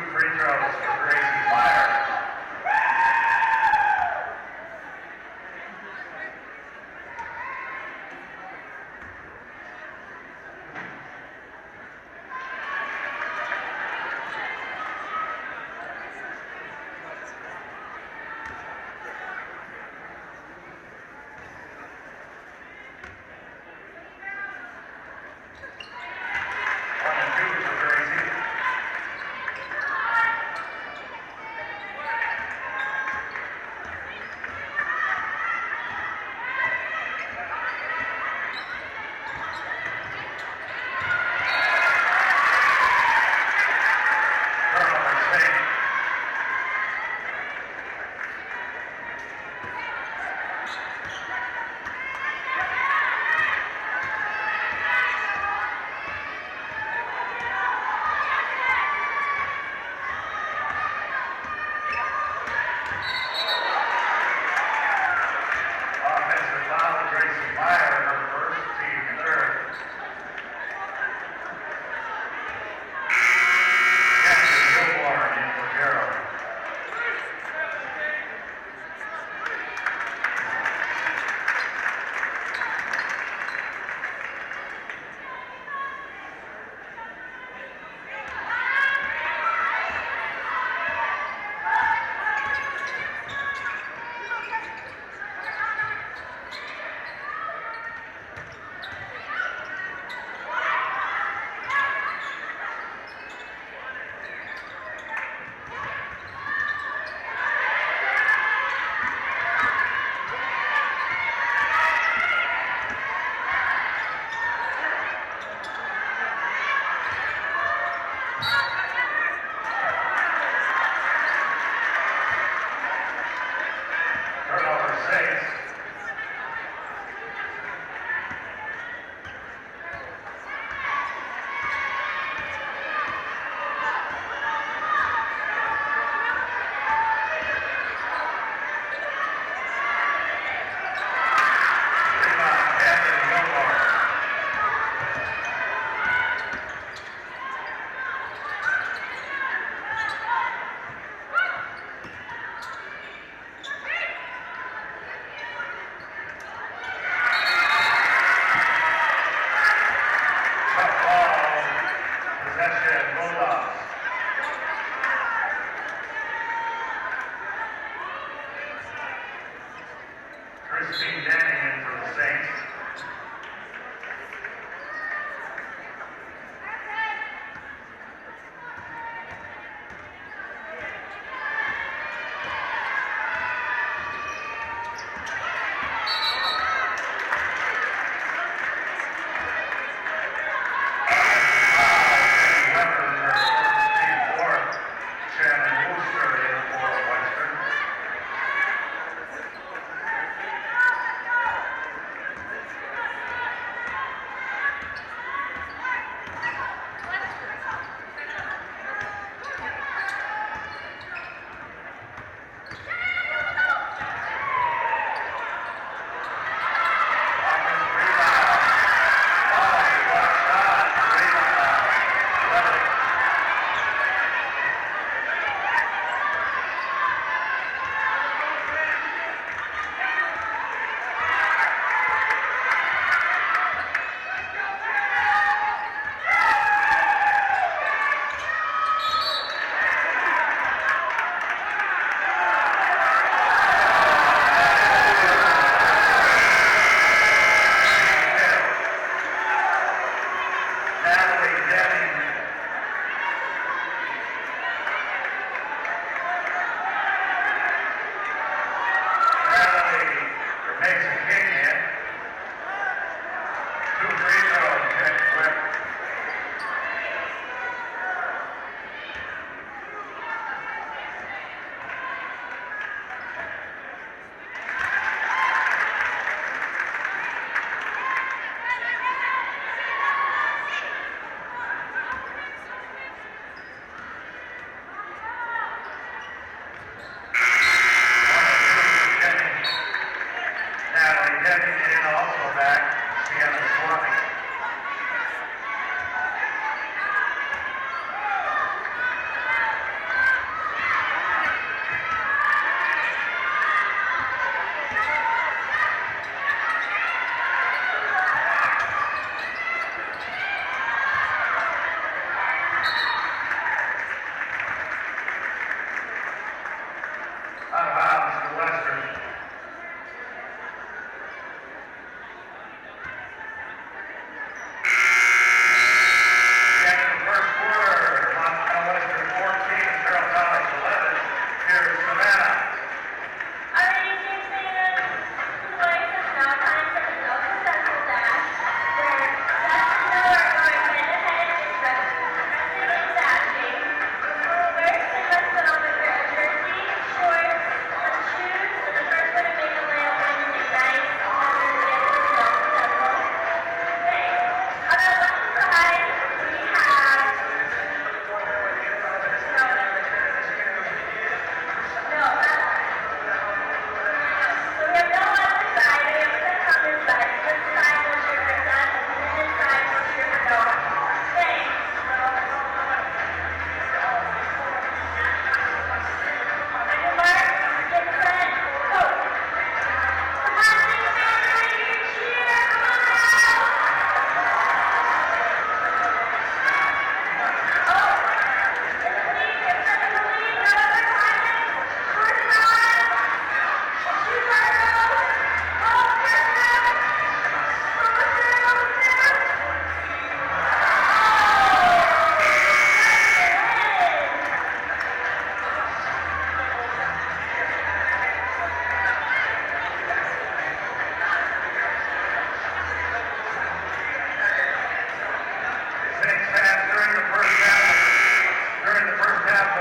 free throws for Gracie Meyer. One and two for Gracie.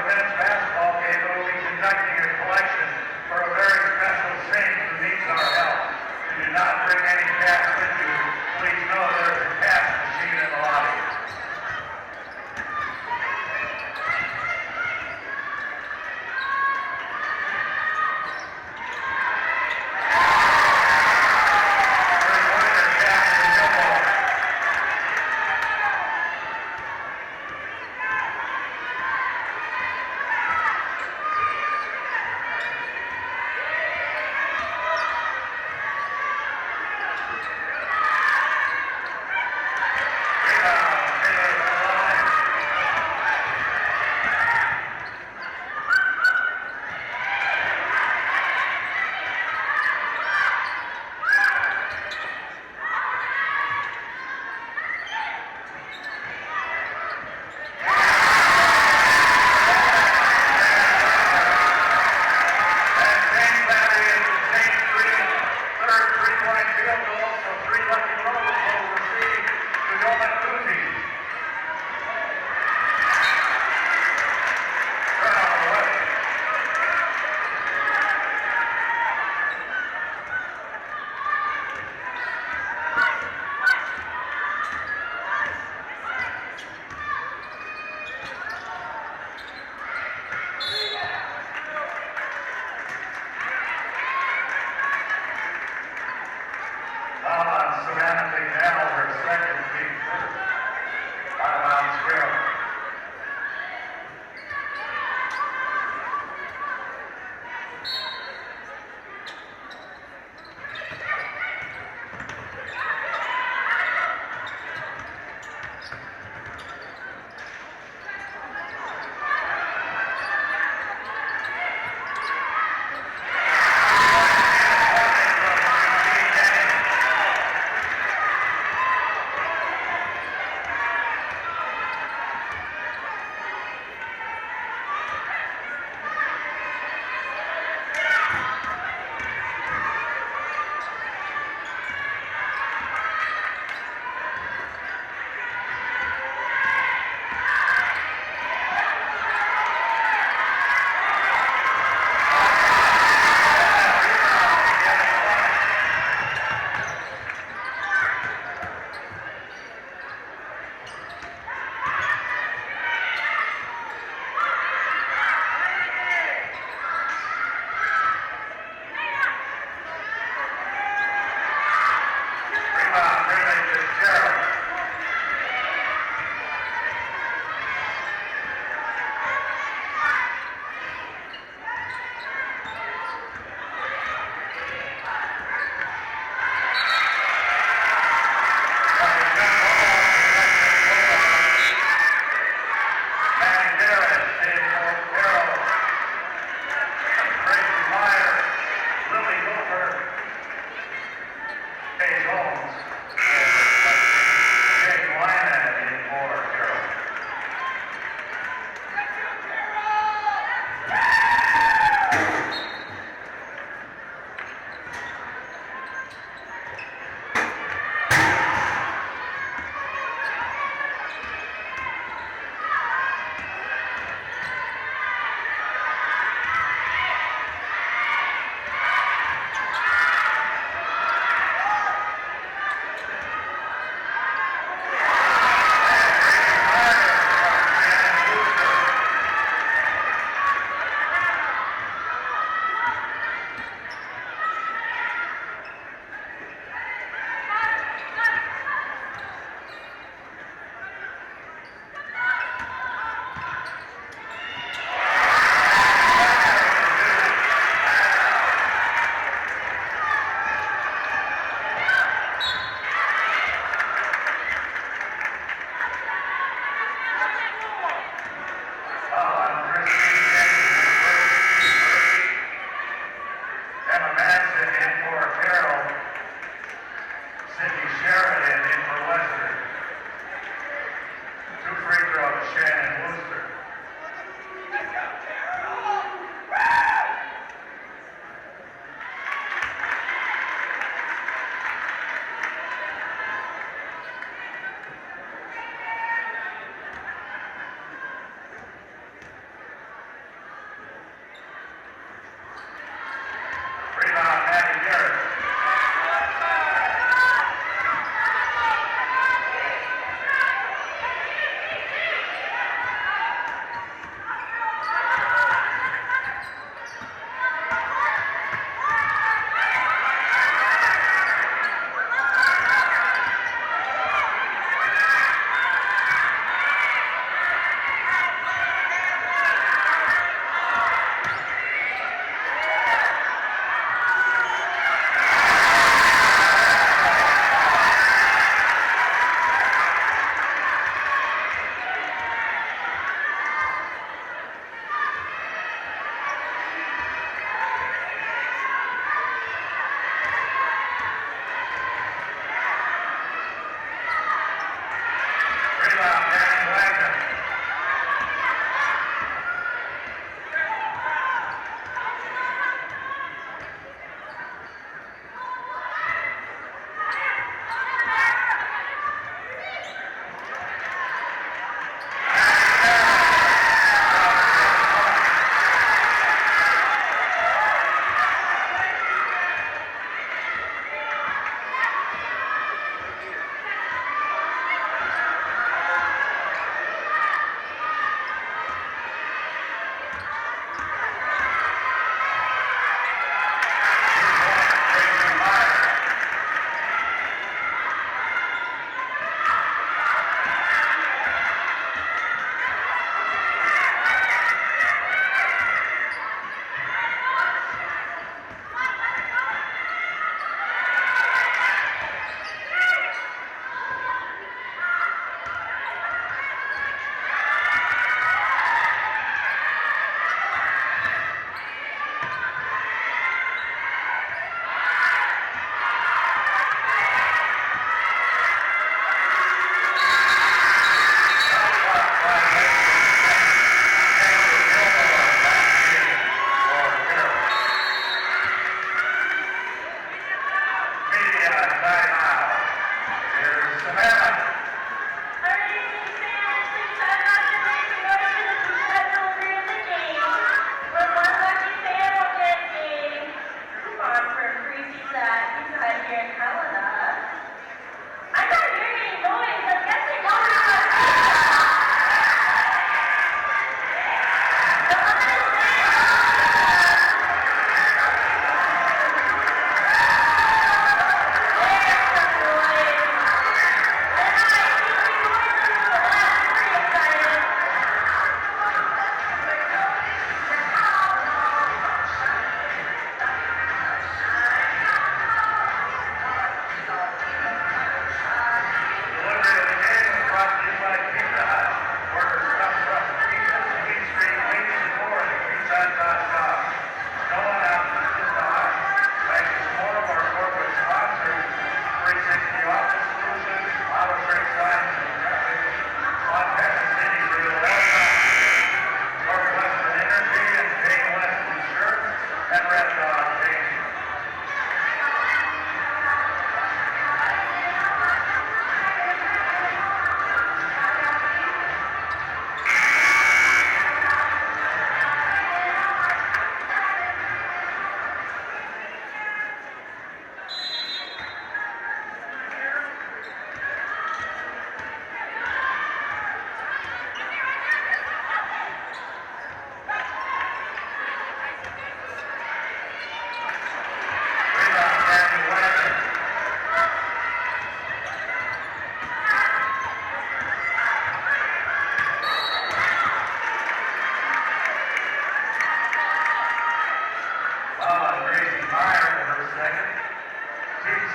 the men's basketball game, we will be conducting a collection for a very special saint who needs our help. If you do not bring any cash with you, please know there is a cash machine in the lobby.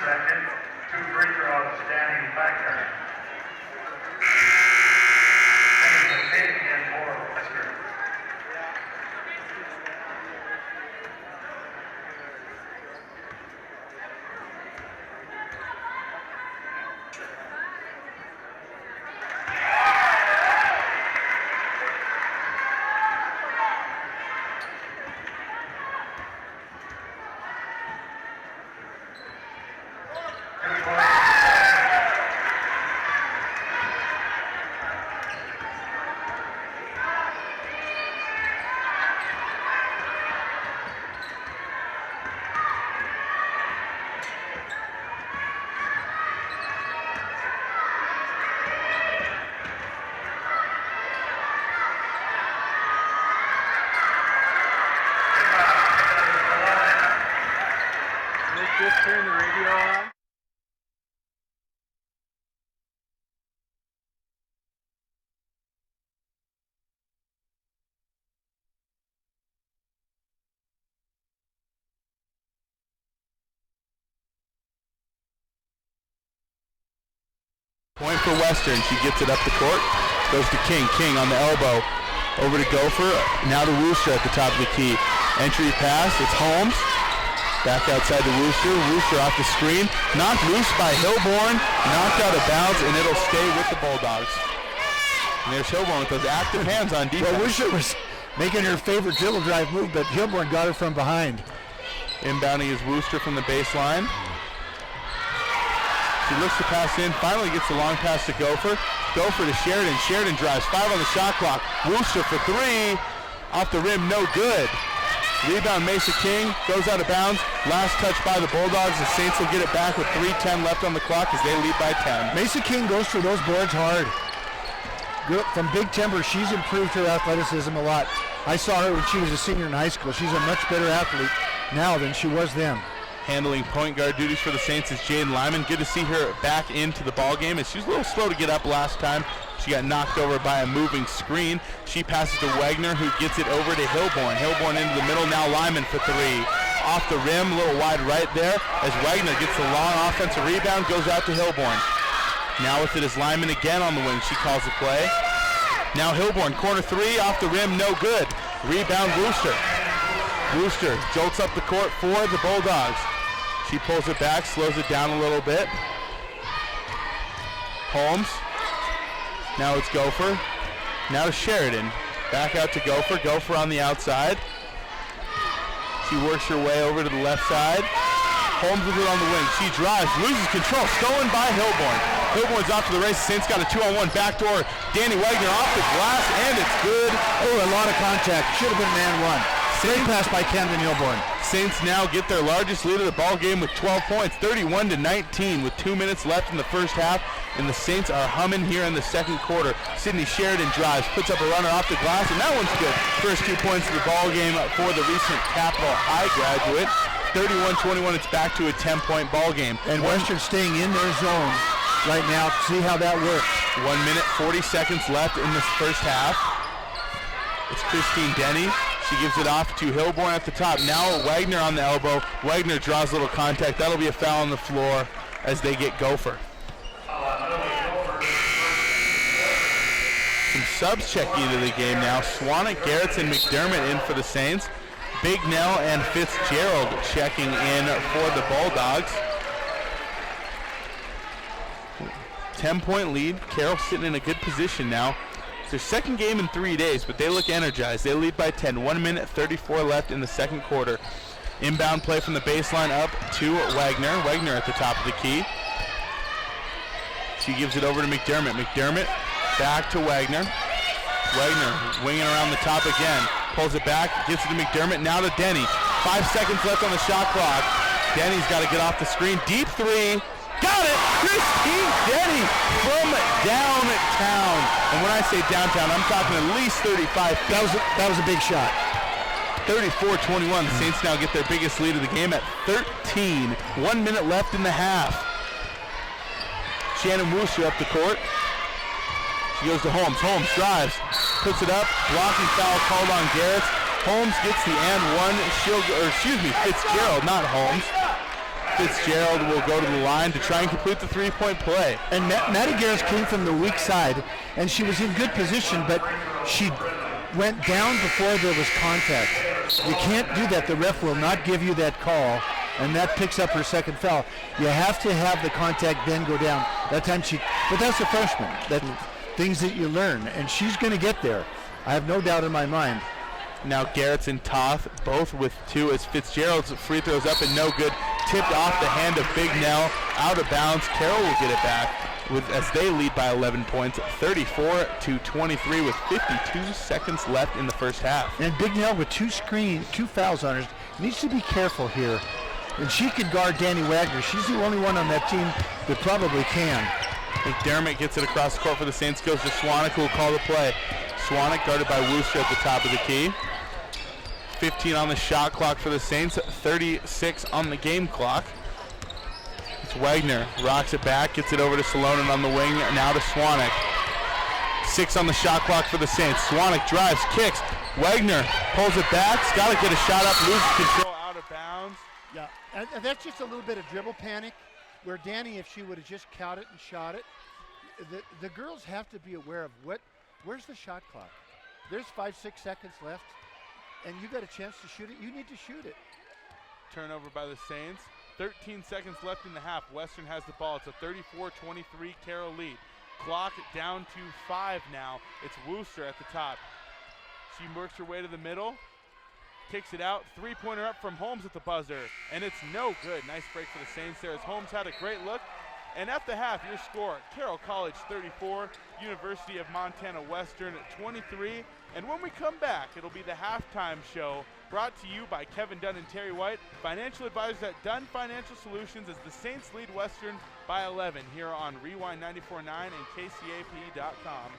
second, 2 free throws, Danny Wagner. And the tape again for Western. Just turn the radio on. Point for Western. She gets it up the court. Goes to King. King on the elbow. Over to Gopher. Now to Wooster at the top of the key. Entry pass. It's Holmes. Back outside to Wooster. Wooster off the screen. Knocked loose by Hilborn. Knocked out of bounds, and it'll stay with the Bulldogs. And there's Hilborn with those active hands on defense. Well, Wooster was making her favorite dribble drive move, but Hilborn got it from behind. Inbounding is Wooster from the baseline. She looks to pass in. Finally gets the long pass to Gopher. Gopher to Sheridan. Sheridan drives. 5 on the shot clock. Wooster for 3. Off the rim, no good. Rebound, Mesa King goes out of bounds. Last touch by the Bulldogs. The Saints will get it back with 3:10 left on the clock as they lead by 10. Mesa King goes for those boards hard. Good. From Big Timber, she's improved her athleticism a lot. I saw her when she was a senior in high school. She's a much better athlete now than she was then. Handling point guard duties for the Saints is Jaden Lyman. Good to see her back into the ball game. She was a little slow to get up last time. She got knocked over by a moving screen. She passes to Wagner, who gets it over to Hilborn. Hilborn into the middle, now Lyman for 3. Off the rim, a little wide right there, as Wagner gets the long offensive rebound, goes out to Hilborn. Now with it is Lyman again on the wing. She calls the play. Now Hilborn, corner 3, off the rim, no good. Rebound Wooster. Wooster jolts up the court for the Bulldogs. She pulls it back, slows it down a little bit. Holmes. Now it's Gopher. Now to Sheridan. Back out to Gopher. Gopher on the outside. She works her way over to the left side. Holmes with it on the wing. She drives, loses control. Stolen by Hilborn. Hilborn's off to the races. Saints got a 2-on-1 backdoor. Danny Wagner off the glass, and it's good. Oh, a lot of contact. Should have been man one. Great pass by Camden Hilborn. Saints now get their largest lead of the ball game with 12 points, 31-19, with 2 minutes left in the first half, and the Saints are humming here in the second quarter. Sydney Sheridan drives, puts up a runner off the glass, and that one's good. First 2 points of the ball game for the recent Capital High graduate. 31-21, it's back to a 10-point ball game. And Western staying in their zone right now. See how that works. 1 minute, 40 seconds left in this first half. It's Christine Denny. She gives it off to Hilborn at the top. Now Wagner on the elbow. Wagner draws a little contact. That'll be a foul on the floor as they get Gopher. Some subs checking into the game now. Swanwick, Garrett's, and McDermott in for the Saints. Bignell and Fitzgerald checking in for the Bulldogs. 10-point lead. Carroll sitting in a good position now. It's their second game in 3 days, but they look energized. They lead by 10. 1 minute, 34 left in the second quarter. Inbound play from the baseline up to Wagner. Wagner at the top of the key. She gives it over to McDermott. McDermott back to Wagner. Wagner winging around the top again. Pulls it back, gives it to McDermott. Now to Denny. 5 seconds left on the shot clock. Denny's got to get off the screen. Deep 3. Got it! Christine Denny from downtown. And when I say downtown, I'm talking at least 35 feet. That was a big shot. 34-21. The Saints now get their biggest lead of the game at 13. 1 minute left in the half. Shannon Wooster up the court. She goes to Holmes. Holmes drives, puts it up. Blocking foul called on Garrett. Holmes gets the and one. Fitzgerald, not Holmes. Fitzgerald will go to the line to try and complete the three-point play. And Maddie Garris came from the weak side, and she was in good position, but she went down before there was contact. You can't do that. The ref will not give you that call, and that picks up her second foul. You have to have the contact, then go down. That time but that's a freshman. That things that you learn, and she's going to get there. I have no doubt in my mind. Now Garrett's and Toth both with 2 as Fitzgerald's free throws up and no good. Tipped off the hand of Big Nell, out of bounds. Carroll will get it back as they lead by 11 points, 34-23 with 52 seconds left in the first half. And Big Nell with 2 fouls on her needs to be careful here. And she could guard Danny Wagner. She's the only one on that team that probably can. McDermott gets it across the court for the Saints, goes to Swanek, who will call the play. Swanek guarded by Wooster at the top of the key. 15 on the shot clock for the Saints, 36 on the game clock. It's Wagner, rocks it back, gets it over to Salonen on the wing, now to Swanek. 6 on the shot clock for the Saints. Swanek drives, kicks. Wagner pulls it back, he's got to get a shot up, loses control, out of bounds. Yeah, and that's just a little bit of dribble panic, where Danny, if she would have just caught it and shot it, the girls have to be aware of where's the shot clock? There's 5-6 seconds left, and you got a chance to shoot it. You need to shoot it. Turnover by the Saints. 13 seconds left in the half. Western has the ball. It's a 34-23 Carroll lead. Clock down to 5 now. It's Wooster at the top. She works her way to the middle. Kicks it out. Three-pointer up from Holmes at the buzzer. And it's no good. Nice break for the Saints there as Holmes had a great look. And at the half, your score, Carroll College 34, University of Montana Western 23. And when we come back, it'll be the halftime show brought to you by Kevin Dunn and Terry White, financial advisors at Dunn Financial Solutions, as the Saints lead Western by 11 here on Rewind 94.9 and KCAP.com.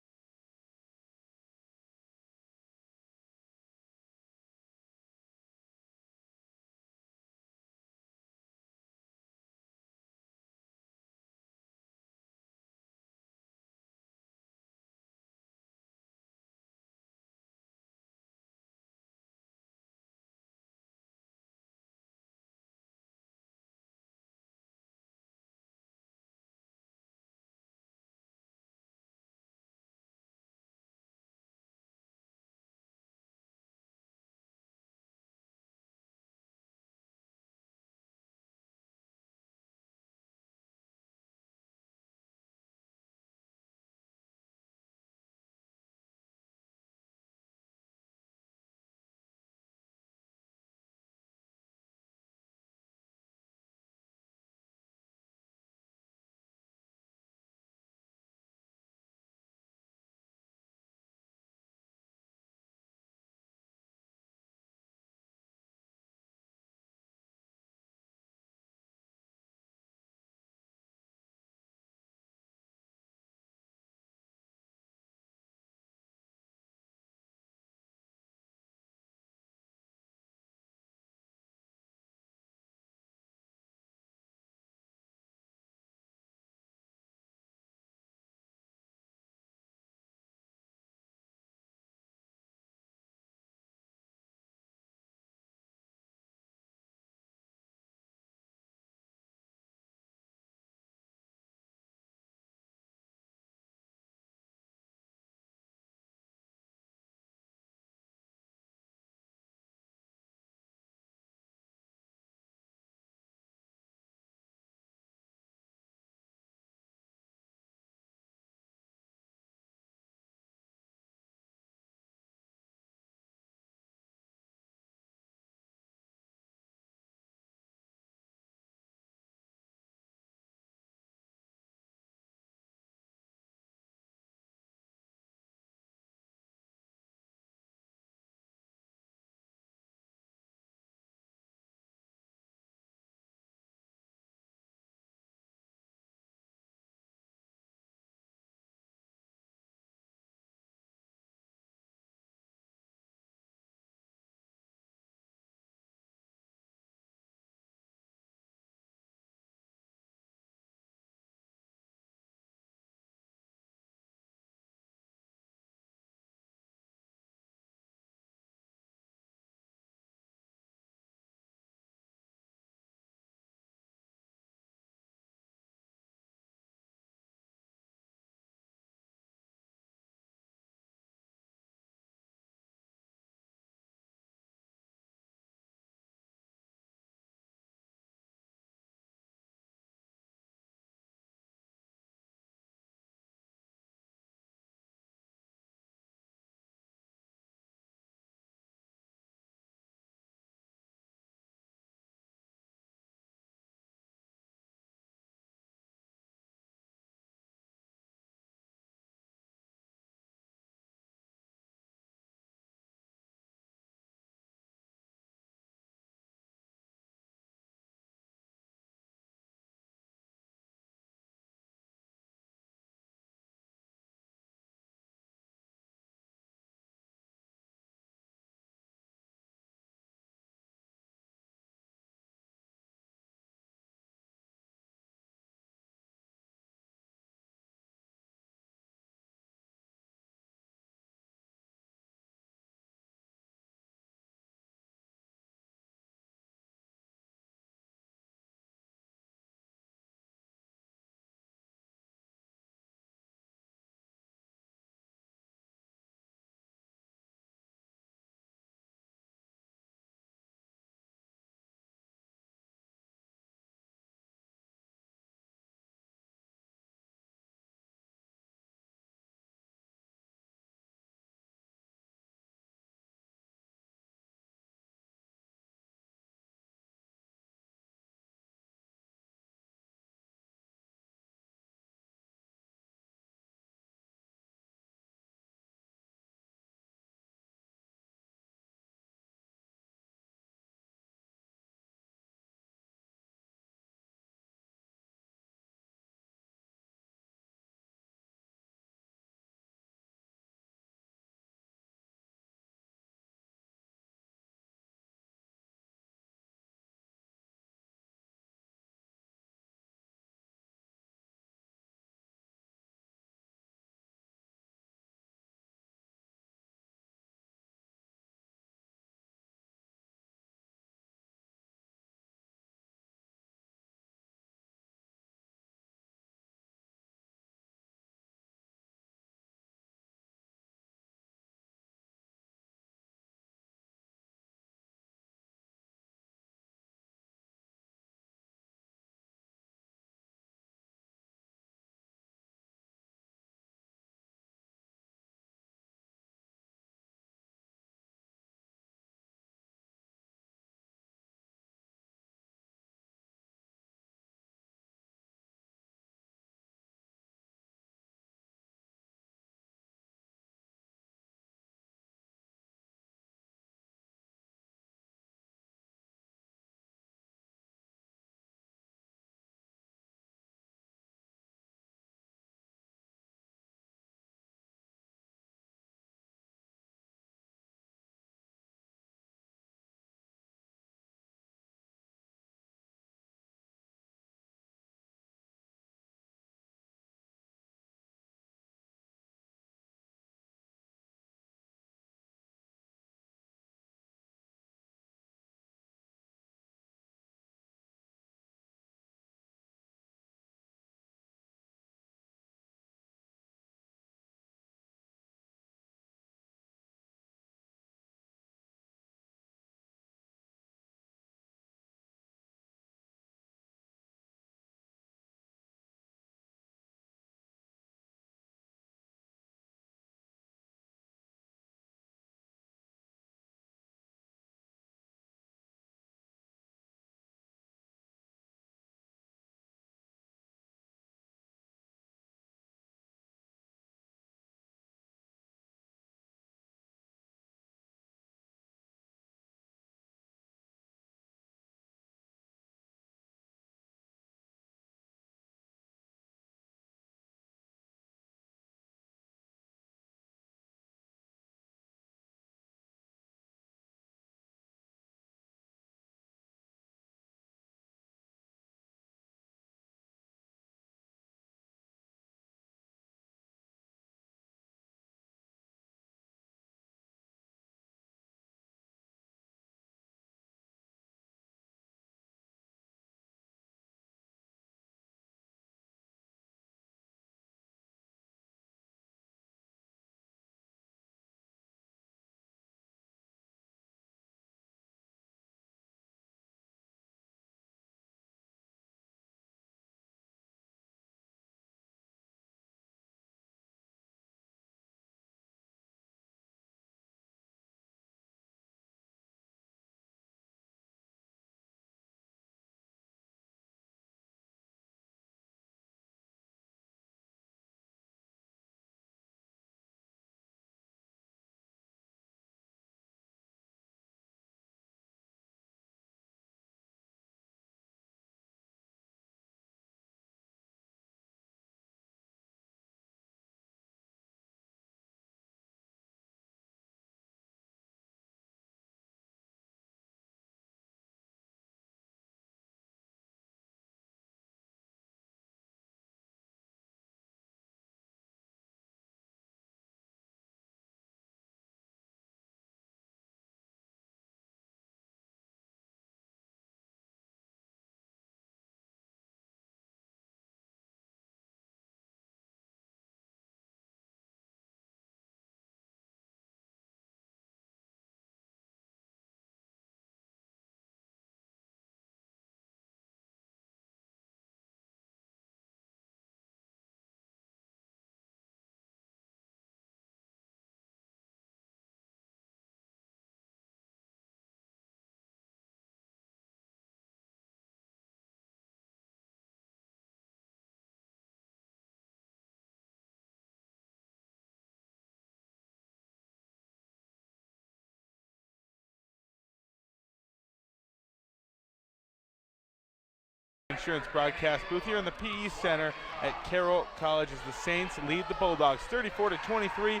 Insurance broadcast booth here in the PE Center at Carroll College as the Saints lead the Bulldogs 34-23.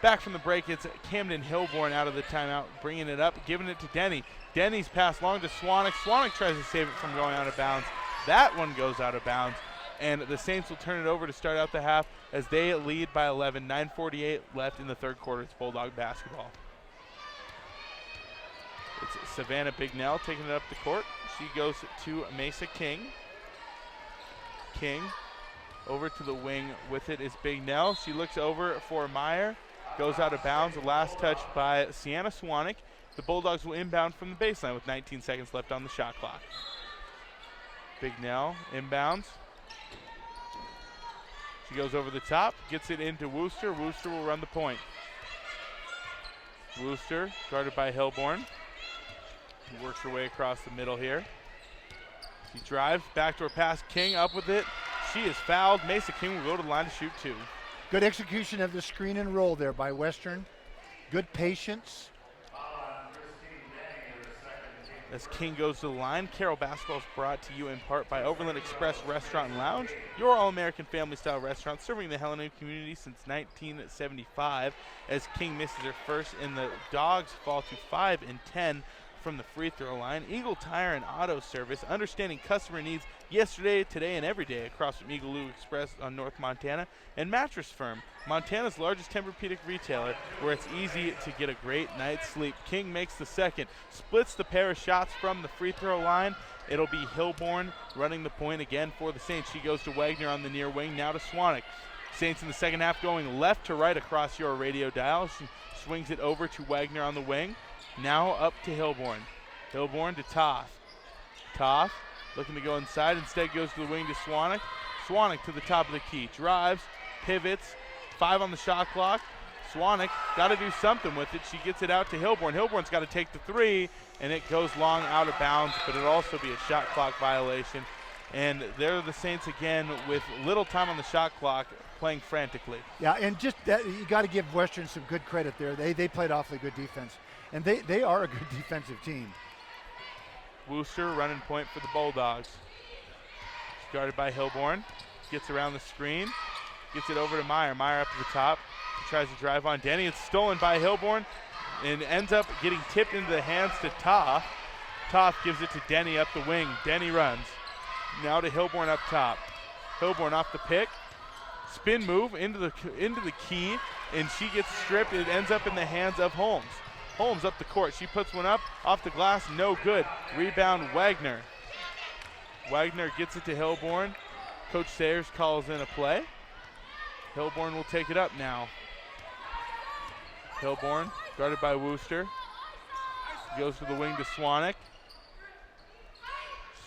Back from the break, it's Camden Hilborn out of the timeout, bringing it up, giving it to Denny. Denny's pass long to Swanek. Swanek tries to save it from going out of bounds. That one goes out of bounds, and the Saints will turn it over to start out the half as they lead by 11. 9:48 left in the third quarter. It's Bulldog basketball. It's Savannah Bignell taking it up the court. She goes to Mesa King. King over to the wing with it is Bignell. She looks over for Meyer. Goes out of bounds. The last touch by Sienna Swanek. The Bulldogs will inbound from the baseline with 19 seconds left on the shot clock. Bignell inbounds. She goes over the top, gets it into Wooster. Wooster will run the point. Wooster guarded by Hilborn. Works her way across the middle here. She drives, backdoor pass, King up with it. She is fouled. Mesa King will go to the line to shoot 2. Good execution of the screen and roll there by Western. Good patience. As King goes to the line, Carroll basketball is brought to you in part by Overland Express Restaurant and Lounge, your all-American family-style restaurant serving the Helena community since 1975. As King misses her first, and the Dogs fall to 5 and 10 from the free throw line. Eagle Tire and Auto Service, understanding customer needs yesterday, today, and every day across from Eagle Express on North Montana. And Mattress Firm, Montana's largest Tempur-Pedic retailer, where it's easy to get a great night's sleep. King makes the second, splits the pair of shots from the free throw line. It'll be Hilborn running the point again for the Saints. She goes to Wagner on the near wing, now to Swanek. Saints in the second half going left to right across your radio dial. She swings it over to Wagner on the wing. Now up to Hilborn. Hilborn to Toth. Toth looking to go inside, instead goes to the wing to Swanek. Swanek to the top of the key. Drives, pivots, 5 on the shot clock. Swanek got to do something with it. She gets it out to Hilborn. Hilborn's got to take the 3, and it goes long out of bounds, but it'll also be a shot clock violation. And there are the Saints again with little time on the shot clock, playing frantically. Yeah, and just that, you got to give Western some good credit there. They played awfully good defense. And they are a good defensive team. Wooster running point for the Bulldogs. She's guarded by Hilborn. Gets around the screen. Gets it over to Meyer. Meyer up to the top. He tries to drive on Denny. It's stolen by Hilborn and ends up getting tipped into the hands to Toth. Toth gives it to Denny up the wing. Denny runs. Now to Hilborn up top. Hilborn off the pick. Spin move into the key, and she gets stripped. It ends up in the hands of Holmes. Holmes up the court. She puts one up off the glass. No good. Rebound Wagner. Wagner gets it to Hilborn. Coach Sayers calls in a play. Hilborn will take it up now. Hilborn guarded by Wooster. Goes to the wing to Swanek.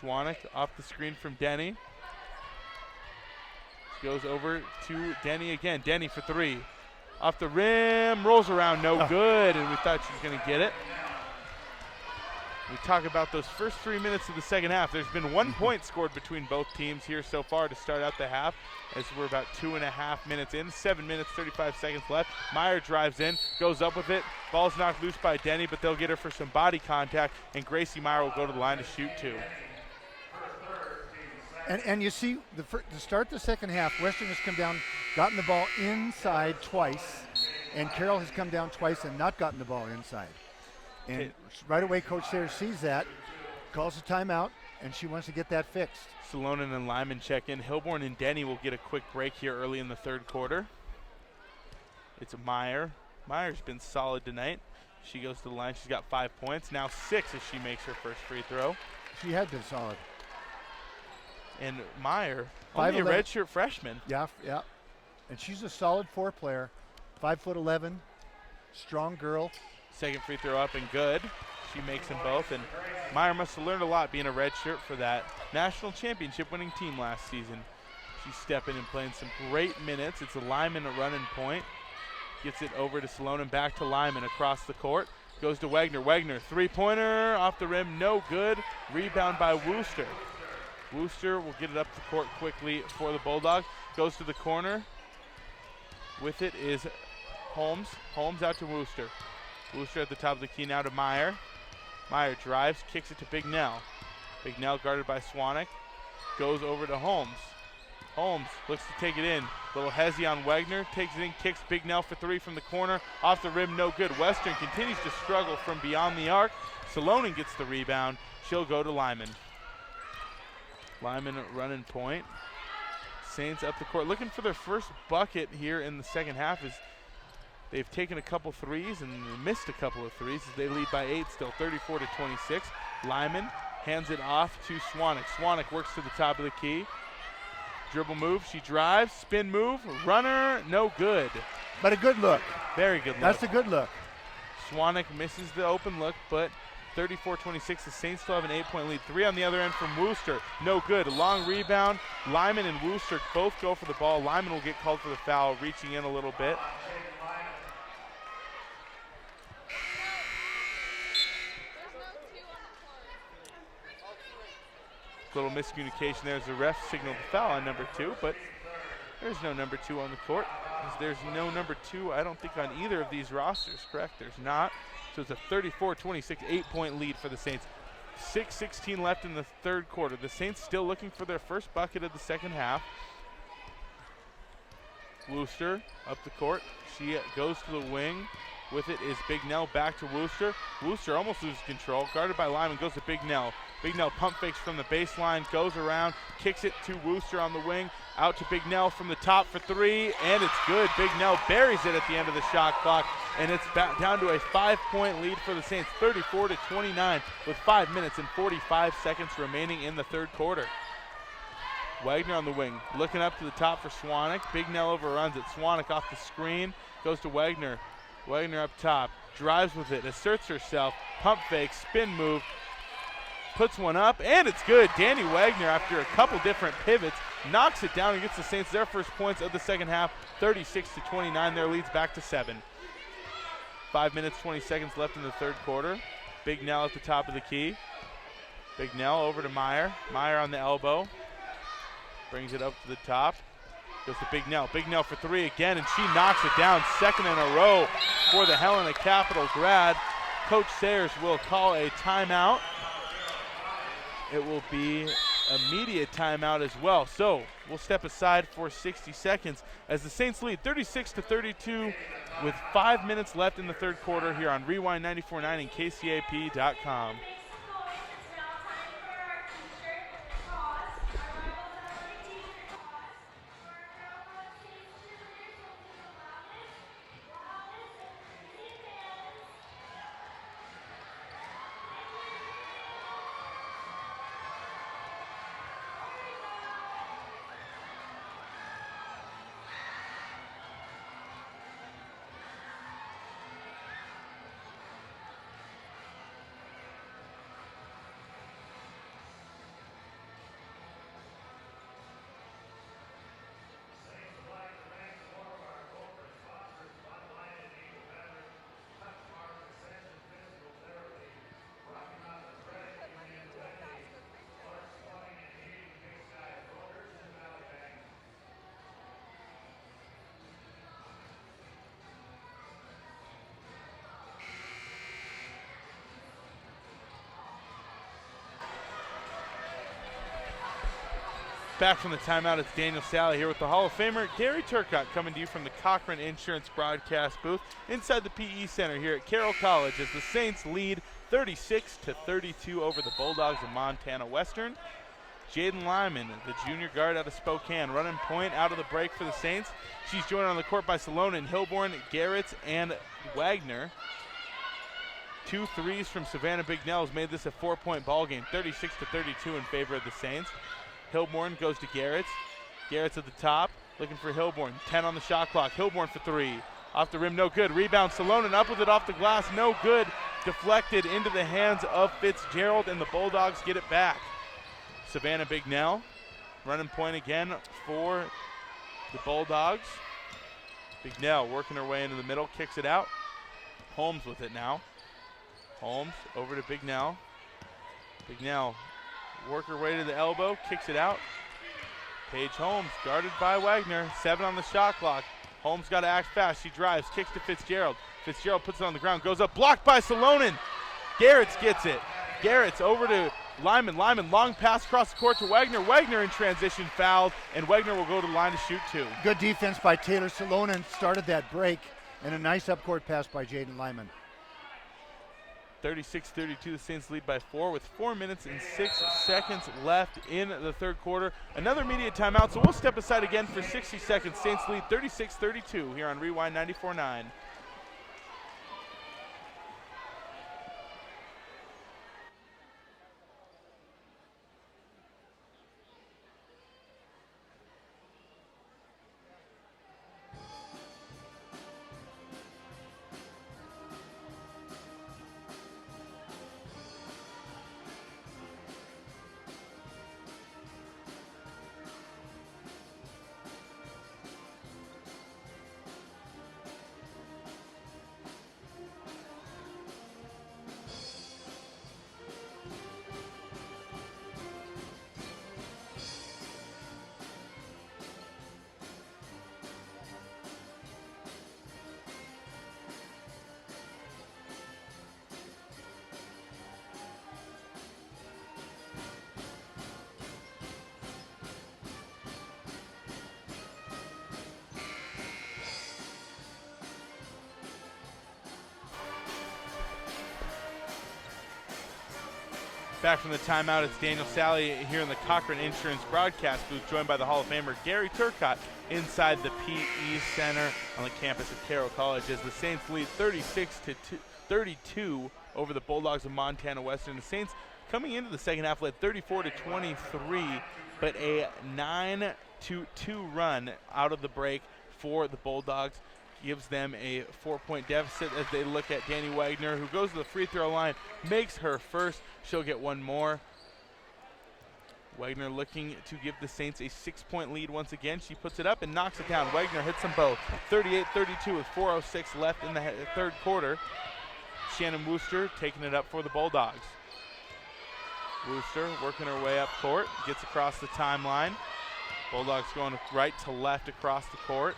Swanek off the screen from Denny. Goes over to Denny again. Denny for 3. Off the rim, rolls around, no good, and we thought she was going to get it. We talk about those first 3 minutes of the second half. There's been 1 point scored between both teams here so far to start out the half, as we're about 2.5 minutes in. 7 minutes, 35 seconds left. Meyer drives in, goes up with it. Ball's knocked loose by Denny, but they'll get her for some body contact, and Gracie Meyer will go to the line to shoot 2. And you see, to start the second half, Western has come down, gotten the ball inside twice, and Carroll has come down twice and not gotten the ball inside. And right away, Coach Sayers sees that, calls a timeout, and she wants to get that fixed. Salonen and Lyman check in. Hilborn and Denny will get a quick break here early in the third quarter. It's Meyer. Meyer's been solid tonight. She goes to the line. She's got 5 points. Now 6 as she makes her first free throw. She had been solid. And Meyer, only a redshirt freshman. Yeah. And she's a solid 4 player, 5'11", strong girl. Second free throw up and good. She makes them both. And Meyer must have learned a lot being a redshirt for that national championship winning team last season. She's stepping and playing some great minutes. It's a Lyman running point. Gets it over to Salonen, back to Lyman across the court. Goes to Wagner. Wagner, 3-pointer off the rim, no good. Rebound by Wooster. Wooster will get it up the court quickly for the Bulldogs. Goes to the corner. With it is Holmes. Holmes out to Wooster. Wooster at the top of the key now to Meyer. Meyer drives, kicks it to Bignell. Bignell guarded by Swanek. goes over to Holmes. Holmes looks to take it in. Little hezzy on Wagner, takes it in, kicks Big Nell for three from the corner. Off the rim, no good. Western continues to struggle from beyond the arc. Salonen gets the rebound. She'll go to Lyman. Lyman running point. Saints up the court, looking for their first bucket here in the second half. As they've taken a couple threes and missed a couple of threes as they lead by 8 still, 34-26. Lyman hands it off to Swanek. Swanek works to the top of the key. Dribble move, she drives, spin move, runner, no good. But a good look. Very good look. That's a good look. Swanek misses the open look, but 34-26, the Saints still have an 8-point lead. 3 on the other end from Wooster, no good. A long rebound, Lyman and Wooster both go for the ball. Lyman will get called for the foul, reaching in a little bit. Little miscommunication there as the ref signaled the foul on number 2, but there's no number 2 on the court. There's no number 2, I don't think, on either of these rosters, correct? There's not. So it's a 34-26, 8-point lead for the Saints. 6:16 left in the third quarter. The Saints still looking for their first bucket of the second half. Wooster up the court. She goes to the wing. With it is Big Nell back to Wooster. Wooster almost loses control. Guarded by Lyman, goes to Big Nell. Big Nell pump fakes from the baseline, goes around, kicks it to Wooster on the wing. Out to Big Nell from the top for 3, and it's good. Big Nell buries it at the end of the shot clock, and it's back down to a 5-point lead for the Saints, 34-29, with 5 minutes and 45 seconds remaining in the third quarter. Wagner on the wing, looking up to the top for Swanek. Big Nell overruns it. Swanek off the screen, goes to Wagner. Wagner up top, drives with it, asserts herself, pump fake, spin move, puts one up, and it's good. Danny Wagner, after a couple different pivots, knocks it down and gets the Saints their first points of the second half, 36-29. Their lead's back to 7. 5 minutes, 20 seconds left in the third quarter. Big Nell at the top of the key. Big Nell over to Meyer. Meyer on the elbow. Brings it up to the top. Goes to Big Nell. Big Nell for 3 again, and she knocks it down. Second in a row for the Helena Capital grad. Coach Sayers will call a timeout. It will be immediate timeout as well. So we'll step aside for 60 seconds as the Saints lead 36-32 with 5 minutes left in the third quarter here on Rewind 94.9 and KCAP.com. Back from the timeout, it's Daniel Sally here with the Hall of Famer Gary Turcotte coming to you from the Cochran Insurance broadcast booth inside the PE Center here at Carroll College as the Saints lead 36-32 over the Bulldogs of Montana Western. Jaden Lyman, the junior guard out of Spokane, running point out of the break for the Saints. She's joined on the court by Salonen, Hilborn, Garrett, and Wagner. 2 threes from Savannah Big Nell has made this a 4-point ball game, 36-32 in favor of the Saints. Hilborn goes to Garrett. Garrett's at the top, looking for Hilborn. 10 on the shot clock. Hilborn for 3. Off the rim, no good. Rebound, Salonen up with it off the glass, no good. Deflected into the hands of Fitzgerald, and the Bulldogs get it back. Savannah Big Nell, running point again for the Bulldogs. Big Nell working her way into the middle, kicks it out. Holmes with it now. Holmes over to Big Nell. Big Nell work her way to the elbow, kicks it out. Paige Holmes guarded by Wagner, 7 on the shot clock. Holmes got to act fast, she drives, kicks to Fitzgerald. Fitzgerald puts it on the ground, goes up, blocked by Salonen. Garrett's gets it. Garrett's over to Lyman, long pass across the court to Wagner. Wagner in transition fouled, and Wagner will go to the line to shoot 2. Good defense by Taylor Salonen started that break, and a nice up-court pass by Jaden Lyman. 36-32, the Saints lead by 4 with 4 minutes and 6 seconds left in the third quarter. Another immediate timeout, so we'll step aside again for 60 seconds. Saints lead 36-32 here on Rewind 94.9. Back from the timeout, it's Daniel Sally here in the Cochran Insurance broadcast booth, joined by the Hall of Famer Gary Turcotte inside the PE Center on the campus of Carroll College as the Saints lead 36-32 over the Bulldogs of Montana Western. The Saints coming into the second half led 34-23, but a 9-2 run out of the break for the Bulldogs gives them a 4-point deficit as they look at Danny Wagner, who goes to the free throw line, makes her first. She'll get one more. Wagner looking to give the Saints a 6-point lead once again. She puts it up and knocks it down. Wagner hits them both. 38-32 with 4:06 left in the third quarter. Shannon Wooster taking it up for the Bulldogs. Wooster working her way up court, gets across the timeline. Bulldogs going right to left across the court.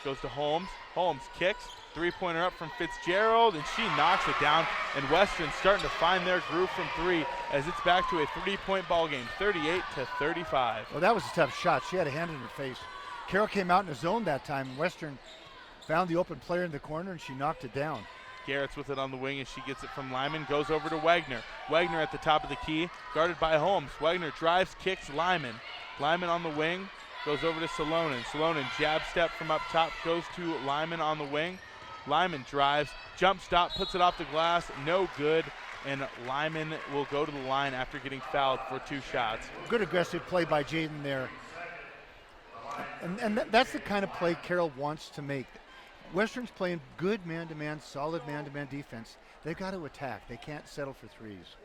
Goes to Holmes. Holmes kicks. Three-pointer up from Fitzgerald, and she knocks it down. And Western's starting to find their groove from 3 as it's back to a 3-point ball game, 38-35. Well, that was a tough shot. She had a hand in her face. Carroll came out in the zone that time. Western found the open player in the corner, and she knocked it down. Garrett's with it on the wing as she gets it from Lyman. Goes over to Wagner. Wagner at the top of the key, guarded by Holmes. Wagner drives, kicks Lyman. Lyman on the wing. Goes over to Salonen. Salonen jab step from up top, goes to Lyman on the wing. Lyman drives, jump stop, puts it off the glass, no good, and Lyman will go to the line after getting fouled for 2 shots. Good aggressive play by Jaden there. And that's the kind of play Carroll wants to make. Western's playing good man-to-man, solid man-to-man defense. They've got to attack. They can't settle for threes.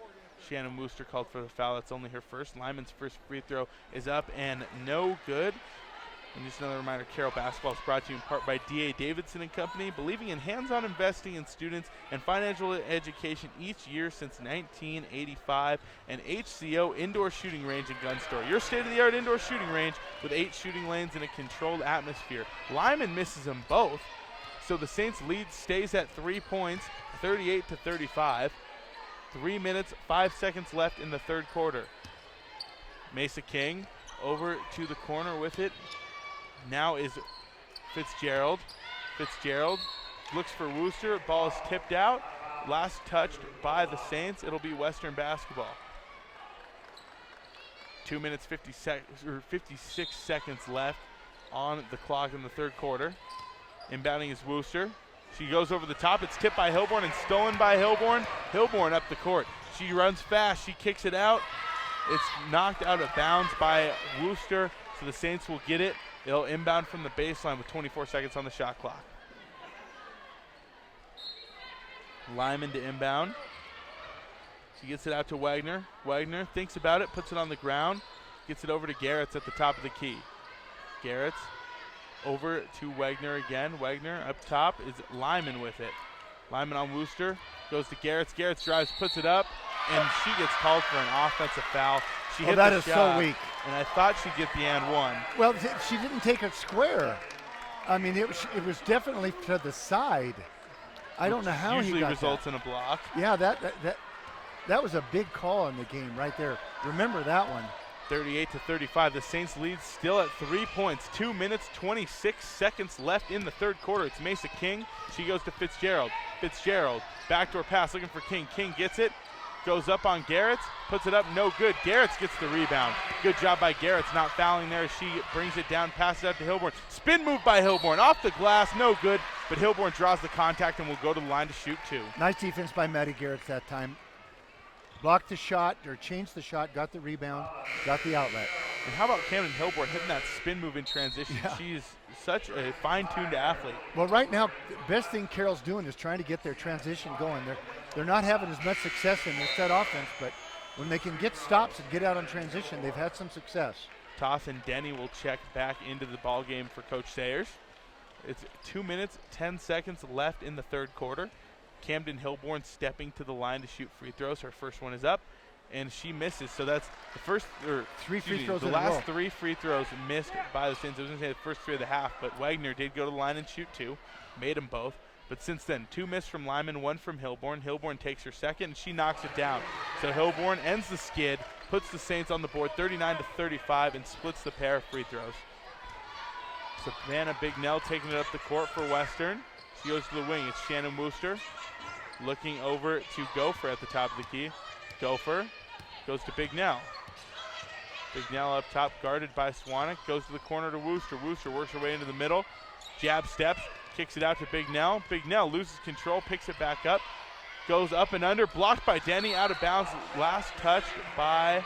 Shannon Wooster called for the foul. That's only her first. Lyman's first free throw is up and no good. And just another reminder, Carroll basketball is brought to you in part by D.A. Davidson and Company, believing in hands-on investing in students and financial education each year since 1985, and HCO Indoor Shooting Range and Gun Store. Your state-of-the-art indoor shooting range with 8 shooting lanes in a controlled atmosphere. Lyman misses them both, so the Saints' lead stays at 3 points, 38-35. 3 minutes, 5 seconds left in the third quarter. Mesa King over to the corner with it. Now is Fitzgerald. Fitzgerald looks for Wooster. Ball is tipped out. Last touched by the Saints. It'll be Western basketball. 2 minutes, 56 seconds left on the clock in the third quarter. Inbounding is Wooster. She goes over the top. It's tipped by Hilborn and stolen by Hilborn. Hilborn up the court. She runs fast. She kicks it out. It's knocked out of bounds by Wooster, so the Saints will get it. They'll inbound from the baseline with 24 seconds on the shot clock. Lyman to inbound. She gets it out to Wagner. Wagner thinks about it, puts it on the ground, gets it over to Garrett's at the top of the key. Garrett's over to Wagner again. Wagner up top is Lyman with it. Lyman on Wooster, goes to Garrett's. Garrett's drives, puts it up, and she gets called for an offensive foul. She hit that the is shot, so weak. And I thought she'd get the and one. Well, she didn't take it square. I mean, it was definitely to the side. I don't know how he usually got results that. in a block. Yeah, that was a big call in the game right there. Remember that one. 38-35. The Saints lead still at 3 points. 2 minutes, 26 seconds left in the third quarter. It's Mesa King. She goes to Fitzgerald. Fitzgerald, backdoor pass looking for King. King gets it, goes up on Garrett's, puts it up, no good. Garrett's gets the rebound. Good job by Garrett's, not fouling there. She brings it down, passes out to Hilborn. Spin move by Hilborn, off the glass, no good. But Hilborn draws the contact and will go to the line to shoot 2. Nice defense by Maddie Garrett that time. Blocked the shot, or changed the shot, got the rebound, got the outlet. And how about Camden Hilborn hitting that spin move in transition? Yeah. She's such a fine-tuned athlete. Well, right now, the best thing Carroll's doing is trying to get their transition going. They're not having as much success in their set offense, but when they can get stops and get out on transition, they've had some success. Toth and Denny will check back into the ball game for Coach Sayers. It's 2 minutes, 10 seconds left in the third quarter. Camden Hilborn stepping to the line to shoot free throws. Her first one is up, and she misses. So that's the first, or Three free throws the in a row. last 3 free throws missed by the Saints. I was going to say the first 3 of the half, but Wagner did go to the line and shoot 2, made them both. But since then, 2 missed from Lyman, 1 from Hilborn. Hilborn takes her second, and she knocks it down. So Hilborn ends the skid, puts the Saints on the board 39-35, and splits the pair of free throws. Savannah Bignell taking it up the court for Western. She goes to the wing. It's Shannon Wooster looking over to Gopher at the top of the key. Gopher goes to Bignell. Bignell up top, guarded by Swanek. Goes to the corner to Wooster. Wooster works her way into the middle. Jab steps, kicks it out to Bignell. Bignell loses control, picks it back up. Goes up and under, blocked by Denny, out of bounds. Last touched by,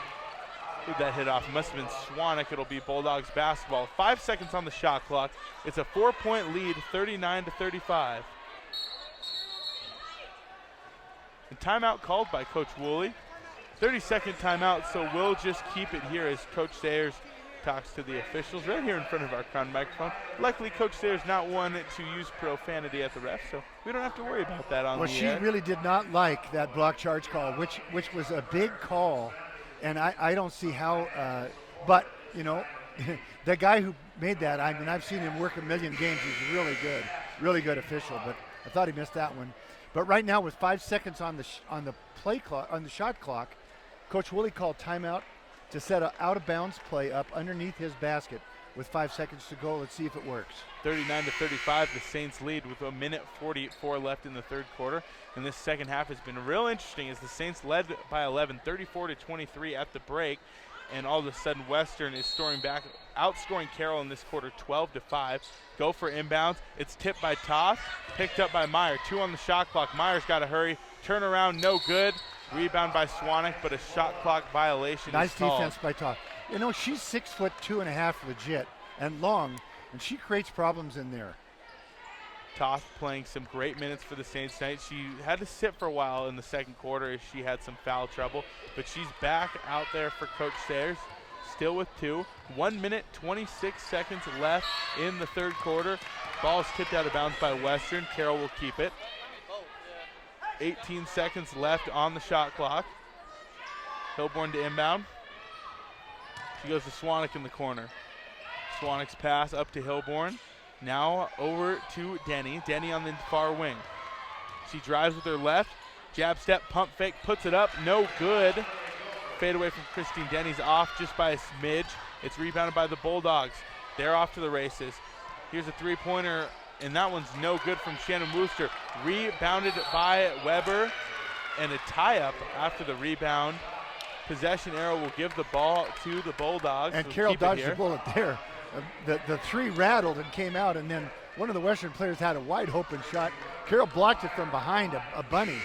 who'd that hit off? It must have been Swanek. It'll be Bulldogs basketball. 5 seconds on the shot clock. It's a 4-point lead, 39-35. And timeout called by Coach Woolley. 30-second timeout, so we'll just keep it here as Coach Sayers talks to the officials right here in front of our crown microphone. Luckily, Coach Sayers not one to use profanity at the ref, so we don't have to worry about that on the Well, she air. really did not like that block charge call, which was a big call, and I don't see how, but, you know, the guy who made that, I mean, I've seen him work a million games. He's really good official, but I thought he missed that one. But right now, with 5 seconds on the play clock, on the shot clock, Coach Woolley called timeout to set an out-of-bounds play up underneath his basket with 5 seconds to go. Let's see if it works. 39-35, the Saints lead with 1:44 left in the third quarter. And this second half has been real interesting as the Saints led by 11, 34-23 at the break. And all of a sudden, Western is outscoring Carroll in this quarter 12-5. Go for inbounds. It's tipped by Toth, picked up by Meyer. 2 on the shot clock. Meyer's got to hurry. Turn around, no good. Rebound by Swanek, but a shot clock violation. Nice is called. defense by Toth. You know, she's 6'2.5" legit and long, and she creates problems in there. Toth playing some great minutes for the Saints tonight. She had to sit for a while in the second quarter as she had some foul trouble, but she's back out there for Coach Sayers, still with 2. 1 minute, 26 seconds left in the third quarter. Ball's tipped out of bounds by Western. Carroll will keep it. 18 seconds left on the shot clock. Hilborn to inbound. She goes to Swanek in the corner. Swanek's pass up to Hilborn. Now over to Denny. Denny on the far wing. She drives with her left. Jab step, pump fake, puts it up. No good. Fade away from Christine. Denny's off just by a smidge. It's rebounded by the Bulldogs. They're off to the races. Here's a three-pointer, and that one's no good from Shannon Wooster. Rebounded by Weber, and a tie-up after the rebound. Possession arrow will give the ball to the Bulldogs. And We'll Carroll keep it dodged here. the bullet there. The three rattled and came out, and then one of the Western players had a wide open shot. Carroll blocked it from behind a bunny.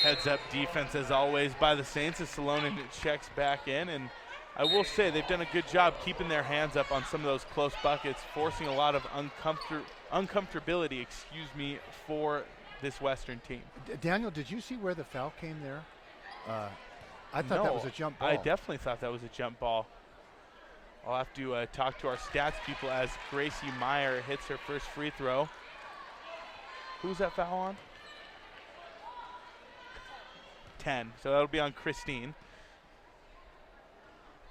Heads up defense as always by the Saints as Salonen checks back in, and I will say they've done a good job keeping their hands up on some of those close buckets, forcing a lot of uncomfortability, for this Western team. Daniel, did you see where the foul came there? I thought that No, was a jump ball. I definitely thought that was a jump ball. I'll have to talk to our stats people as Gracie Meyer hits her first free throw. Who's that foul on? 10, so that'll be on Christine.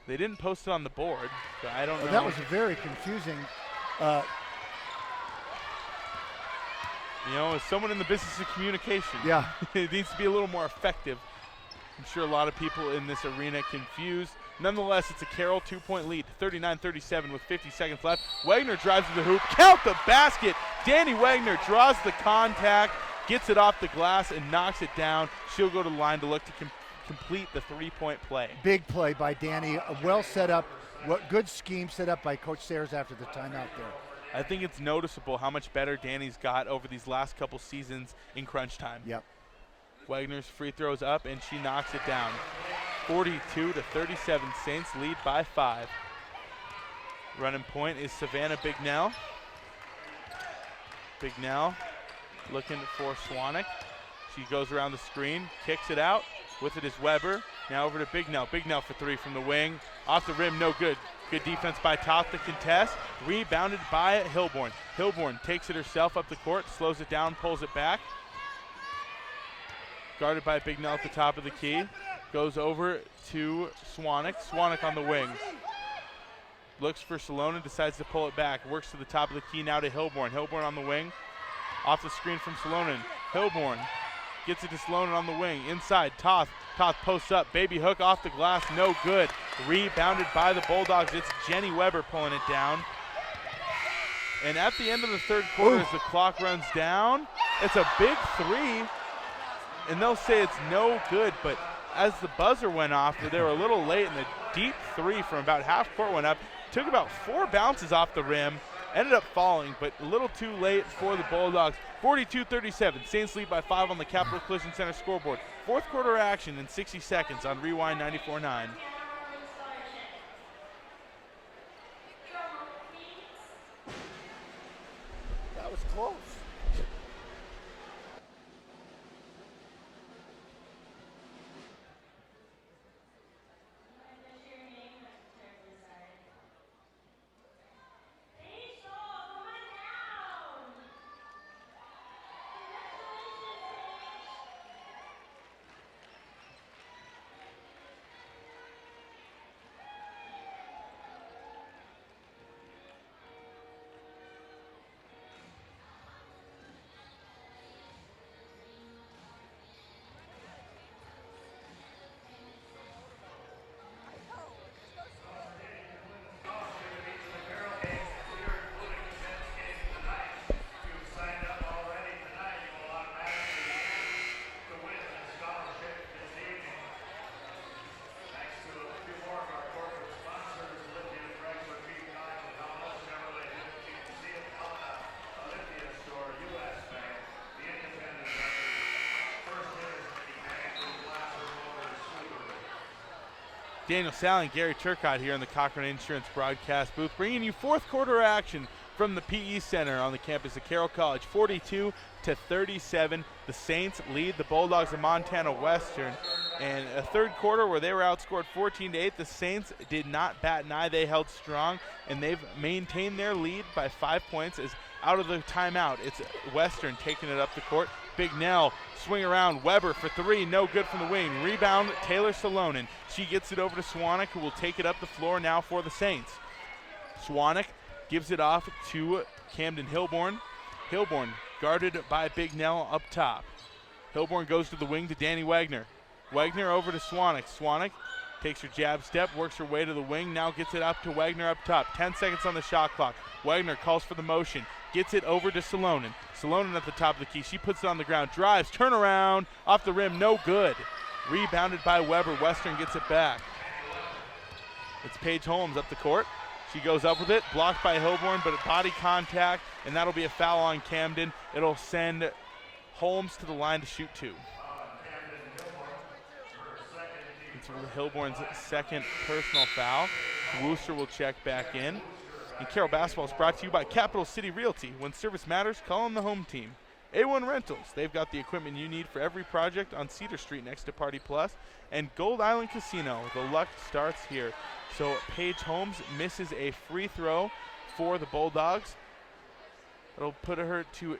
They didn't post it on the board, so I don't know. That was very confusing. You know, as someone in the business of communication, Yeah. it needs to be a little more effective. I'm sure a lot of people in this arena confused. Nonetheless, it's a Carroll 2-point lead, 39-37 with 50 seconds left. Wagner drives to the hoop. Count the basket. Danny Wagner draws the contact, gets it off the glass, and knocks it down. She'll go to the line to look to complete the 3-point play. Big play by Danny. Well set up. Good scheme set up by Coach Sayers after the timeout there. I think it's noticeable how much better Danny's got over these last couple seasons in crunch time. Yep. Wagner's free throws up, and she knocks it down. 42-37, Saints lead by 5. Running point is Savannah Bignell. Bignell looking for Swanek. She goes around the screen, kicks it out. With it is Weber. Now over to Bignell. Bignell for 3 from the wing. Off the rim, no good. Good defense by Toth to contest. Rebounded by Hilborn. Hilborn takes it herself up the court, slows it down, pulls it back. Guarded by Bignell at the top of the key. Goes over to Swanek. Swanek on the wing. Looks for Salonen, decides to pull it back. Works to the top of the key now to Hilborn. Hilborn on the wing. Off the screen from Salonen. Hilborn gets it to Salonen on the wing. Inside, Toth. Toth posts up. Baby hook off the glass. No good. Rebounded by the Bulldogs. It's Jenny Weber pulling it down. And at the end of the third quarter, as the clock runs down, it's a big 3. And they'll say it's no good, but as the buzzer went off, they were a little late, and the deep 3 from about half court went up. Took about 4 bounces off the rim. Ended up falling, but a little too late for the Bulldogs. 42-37, Saints lead by 5 on the Capital Collision Center scoreboard. Fourth quarter action in 60 seconds on Rewind 94.9. That was close. Daniel Sally and Gary Turcott here in the Cochran Insurance broadcast booth, bringing you fourth quarter action from the PE Center on the campus of Carroll College. 42-37, the Saints lead the Bulldogs of Montana Western. And a third quarter where they were outscored 14-8, the Saints did not bat an eye. They held strong, and they've maintained their lead by 5 points. As out of the timeout, it's Western taking it up the court. Bignell swing around. Weber for 3, no good from the wing. Rebound, Taylor Salonen. She gets it over to Swanek, who will take it up the floor now for the Saints. Swanek gives it off to Camden Hilborn. Hilborn guarded by Bignell up top. Hilborn goes to the wing to Danny Wagner. Wagner over to Swanek. Swanek takes her jab step, works her way to the wing, now gets it up to Wagner up top. 10 seconds on the shot clock. Wagner calls for the motion, gets it over to Salonen. Salonen at the top of the key. She puts it on the ground, drives, turnaround, off the rim, no good. Rebounded by Weber. Western gets it back. It's Paige Holmes up the court. She goes up with it, blocked by Hilborn, but body contact, and that'll be a foul on Camden. It'll send Holmes to the line to shoot 2. It's Hilborn's second personal foul. Wooster will check back in. And Carroll basketball is brought to you by Capital City Realty. When service matters, call on the home team. A1 Rentals, they've got the equipment you need for every project on Cedar Street next to Party Plus. And Gold Island Casino, the luck starts here. So Paige Holmes misses a free throw for the Bulldogs. It'll put her to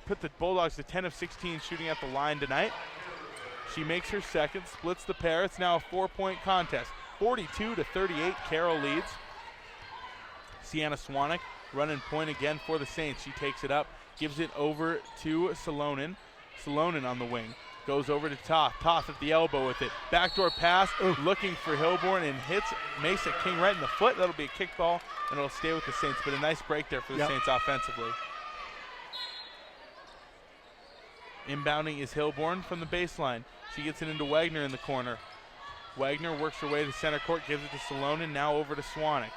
put the Bulldogs to 10 of 16 shooting at the line tonight. She makes her second, splits the pair. It's now a 4-point contest. 42-38, Carroll leads. Sienna Swanek running point again for the Saints. She takes it up, gives it over to Salonen. Salonen on the wing. Goes over to Toth. Toth at the elbow with it. Backdoor pass, looking for Hilborn, and hits Mesa King right in the foot. That'll be a kick ball, and it'll stay with the Saints. But a nice break there for the Saints offensively. Inbounding is Hilborn from the baseline. She gets it into Wagner in the corner. Wagner works her way to center court, gives it to Salonen, now over to Swanek.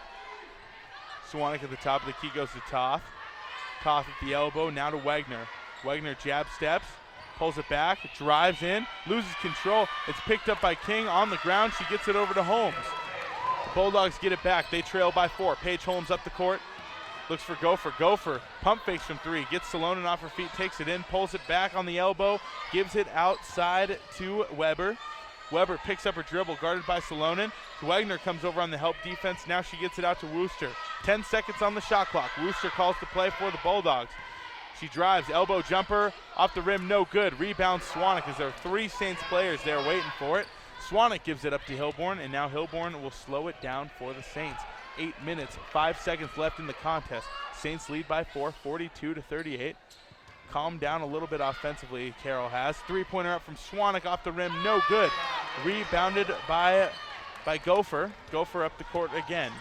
Swanek at the top of the key goes to Toth. Toth at the elbow, now to Wagner. Wagner jab steps, pulls it back, drives in, loses control. It's picked up by King on the ground. She gets it over to Holmes. The Bulldogs get it back. They trail by 4. Paige Holmes up the court. Looks for Gopher. Gopher pump fakes from 3. Gets Salonen off her feet, takes it in, pulls it back on the elbow, gives it outside to Weber. Weber picks up her dribble, guarded by Salonen. Wagner comes over on the help defense. Now she gets it out to Wooster. 10 seconds on the shot clock. Wooster calls the play for the Bulldogs. She drives, elbow jumper, off the rim, no good. Rebound Swanek, as there are 3 Saints players there waiting for it. Swanek gives it up to Hilborn, and now Hilborn will slow it down for the Saints. 8 minutes, 5 seconds left in the contest. Saints lead by 4, 42-38. Calmed down a little bit offensively, Carroll has. 3-pointer up from Swanek off the rim, no good. Rebounded by Gopher. Gopher up the court again.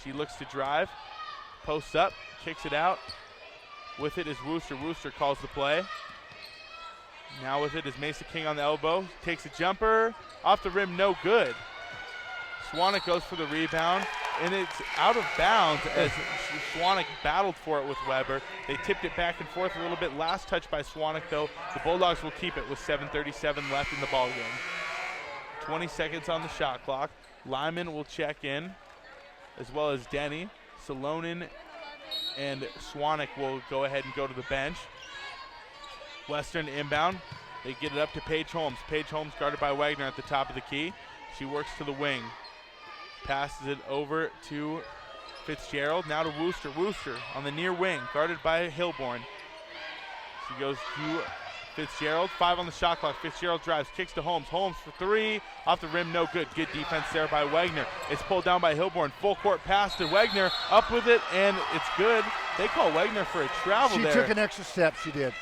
She looks to drive, posts up, kicks it out. With it is Wooster. Wooster calls the play. Now with it is Mesa King on the elbow. Takes a jumper, off the rim, no good. Swanek goes for the rebound, and it's out of bounds as Swanek battled for it with Weber. They tipped it back and forth a little bit. Last touch by Swanek, though. The Bulldogs will keep it with 7:37 left in the ballgame. 20 seconds on the shot clock. Lyman will check in, as well as Denny. Salonen and Swanek will go ahead and go to the bench. Western inbound. They get it up to Paige Holmes. Paige Holmes guarded by Wagner at the top of the key. She works to the wing. Passes it over to Fitzgerald. Now to Wooster. Wooster on the near wing, guarded by Hilborn. She goes to Fitzgerald. 5 on the shot clock. Fitzgerald drives, kicks to Holmes. Holmes for 3. Off the rim, no good. Good defense there by Wagner. It's pulled down by Hilborn. Full court pass to Wagner. Up with it, and it's good. They call Wagner for a travel there. She took an extra step, she did.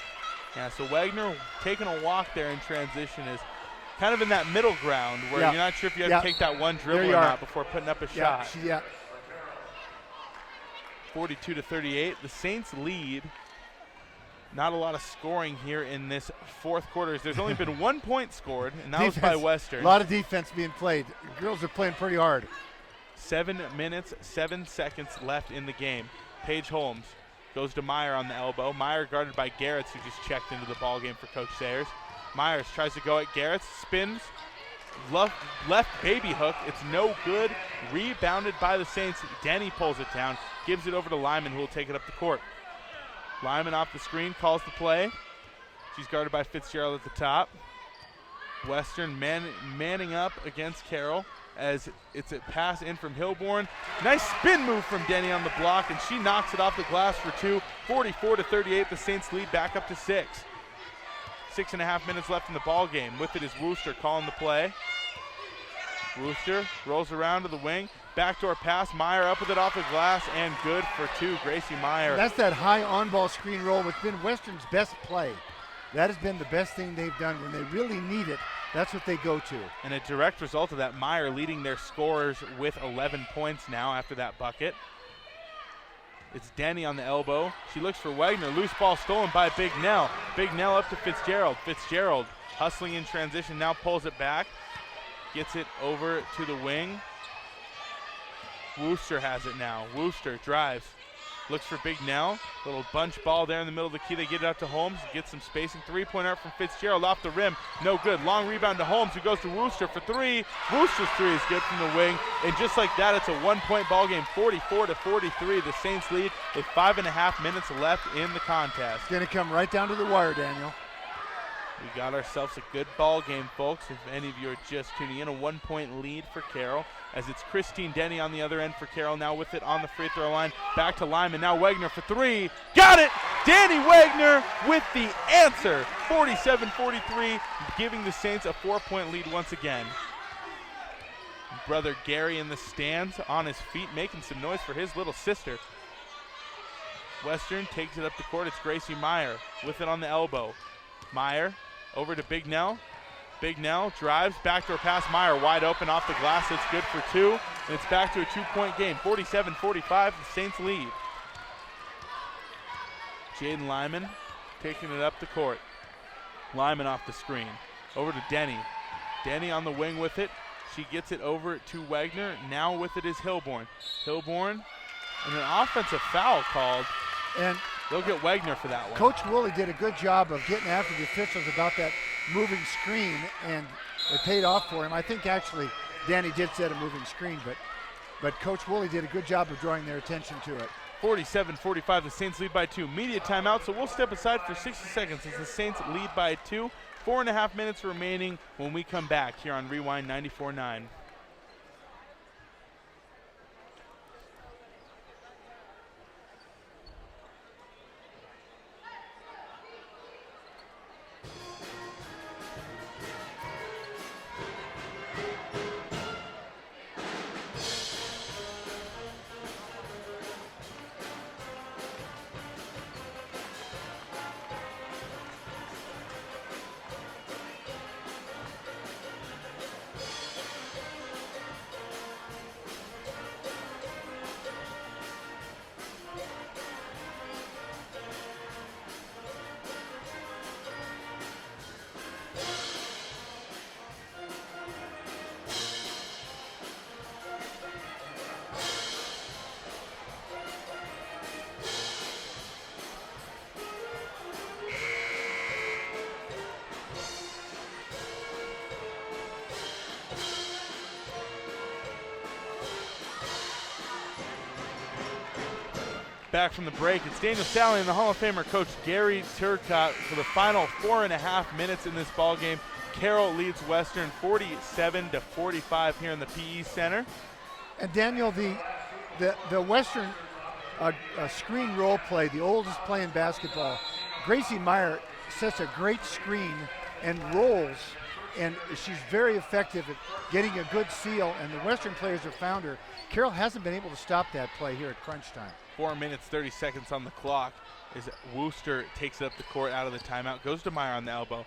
Yeah, so Wagner taking a walk there in transition is kind of in that middle ground where you're not sure if you have to take that one dribble or not before putting up a shot. 42-38. The Saints lead. Not a lot of scoring here in this fourth quarter. There's only been 1 point scored, and that was by Western. A lot of defense being played. The girls are playing pretty hard. 7 minutes, 7 seconds left in the game. Paige Holmes goes to Meyer on the elbow. Meyer guarded by Garretts, who just checked into the ball game for Coach Sayers. Myers tries to go at Garretts, spins, left baby hook. It's no good. Rebounded by the Saints. Denny pulls it down, gives it over to Lyman, who will take it up the court. Lyman off the screen, calls the play. She's guarded by Fitzgerald at the top. Western manning up against Carroll as it's a pass in from Hilborn. Nice spin move from Denny on the block, and she knocks it off the glass for 2. 44-38, the Saints lead back up to 6. 6.5 minutes left in the ball game. With it is Wooster calling the play. Wooster rolls around to the wing. Backdoor pass. Meyer up with it off the glass, and good for 2. Gracie Meyer. That's that high on-ball screen roll, which has been Western's best play. That has been the best thing they've done. When they really need it, that's what they go to. And a direct result of that, Meyer leading their scorers with 11 points now after that bucket. It's Denny on the elbow. She looks for Wagner. Loose ball stolen by Big Nell. Big Nell up to Fitzgerald. Fitzgerald hustling in transition, now pulls it back. Gets it over to the wing. Wooster has it now. Wooster drives. Looks for Big Nell. Little bunch ball there in the middle of the key. They get it out to Holmes. Get some spacing. 3-pointer from Fitzgerald off the rim. No good. Long rebound to Holmes, who goes to Wooster for 3. Wooster's 3 is good from the wing. And just like that, it's a 1-point ball game. 44-43. The Saints lead with 5.5 minutes left in the contest. It's going to come right down to the wire, Daniel. We got ourselves a good ball game, folks. If any of you are just tuning in, a 1-point lead for Carroll, as it's Christine Denny on the other end for Carroll. Now with it on the free throw line, back to Lyman. Now Wagner for 3. Got it! Danny Wagner with the answer. 47-43, giving the Saints a 4-point lead once again. Brother Gary in the stands on his feet, making some noise for his little sister. Western takes it up the court. It's Gracie Meyer with it on the elbow. Meyer over to Big Nell. Big Nell drives, backdoor pass. Meyer wide open off the glass. It's good for 2, and it's back to a 2-point game. 47-45, the Saints lead. Jaden Lyman taking it up the court. Lyman off the screen. Over to Denny. Denny on the wing with it. She gets it over to Wagner. Now with it is Hilborn. Hilborn, and an offensive foul called. And they'll get Wagner for that one. Coach Woolley did a good job of getting after the officials about that moving screen, and it paid off for him. I think actually Danny did set a moving screen, but Coach Woolley did a good job of drawing their attention to it. 47-45, the Saints lead by 2. Media timeout, so we'll step aside for 60 seconds as the Saints lead by 2. 4.5 minutes remaining when we come back here on Rewind 94.9. Back from the break, it's Daniel Sally and the Hall of Famer Coach Gary Turcotte for the final 4.5 minutes in this ball game. Carroll leads Western 47-45 here in the PE Center. And Daniel, the Western screen role play, the oldest play in basketball, Gracie Meyer sets a great screen and rolls, and she's very effective at getting a good seal, and the Western players have found her. Carroll hasn't been able to stop that play here at crunch time. 4 minutes, 30 seconds on the clock as Wooster takes it up the court out of the timeout, goes to Meyer on the elbow.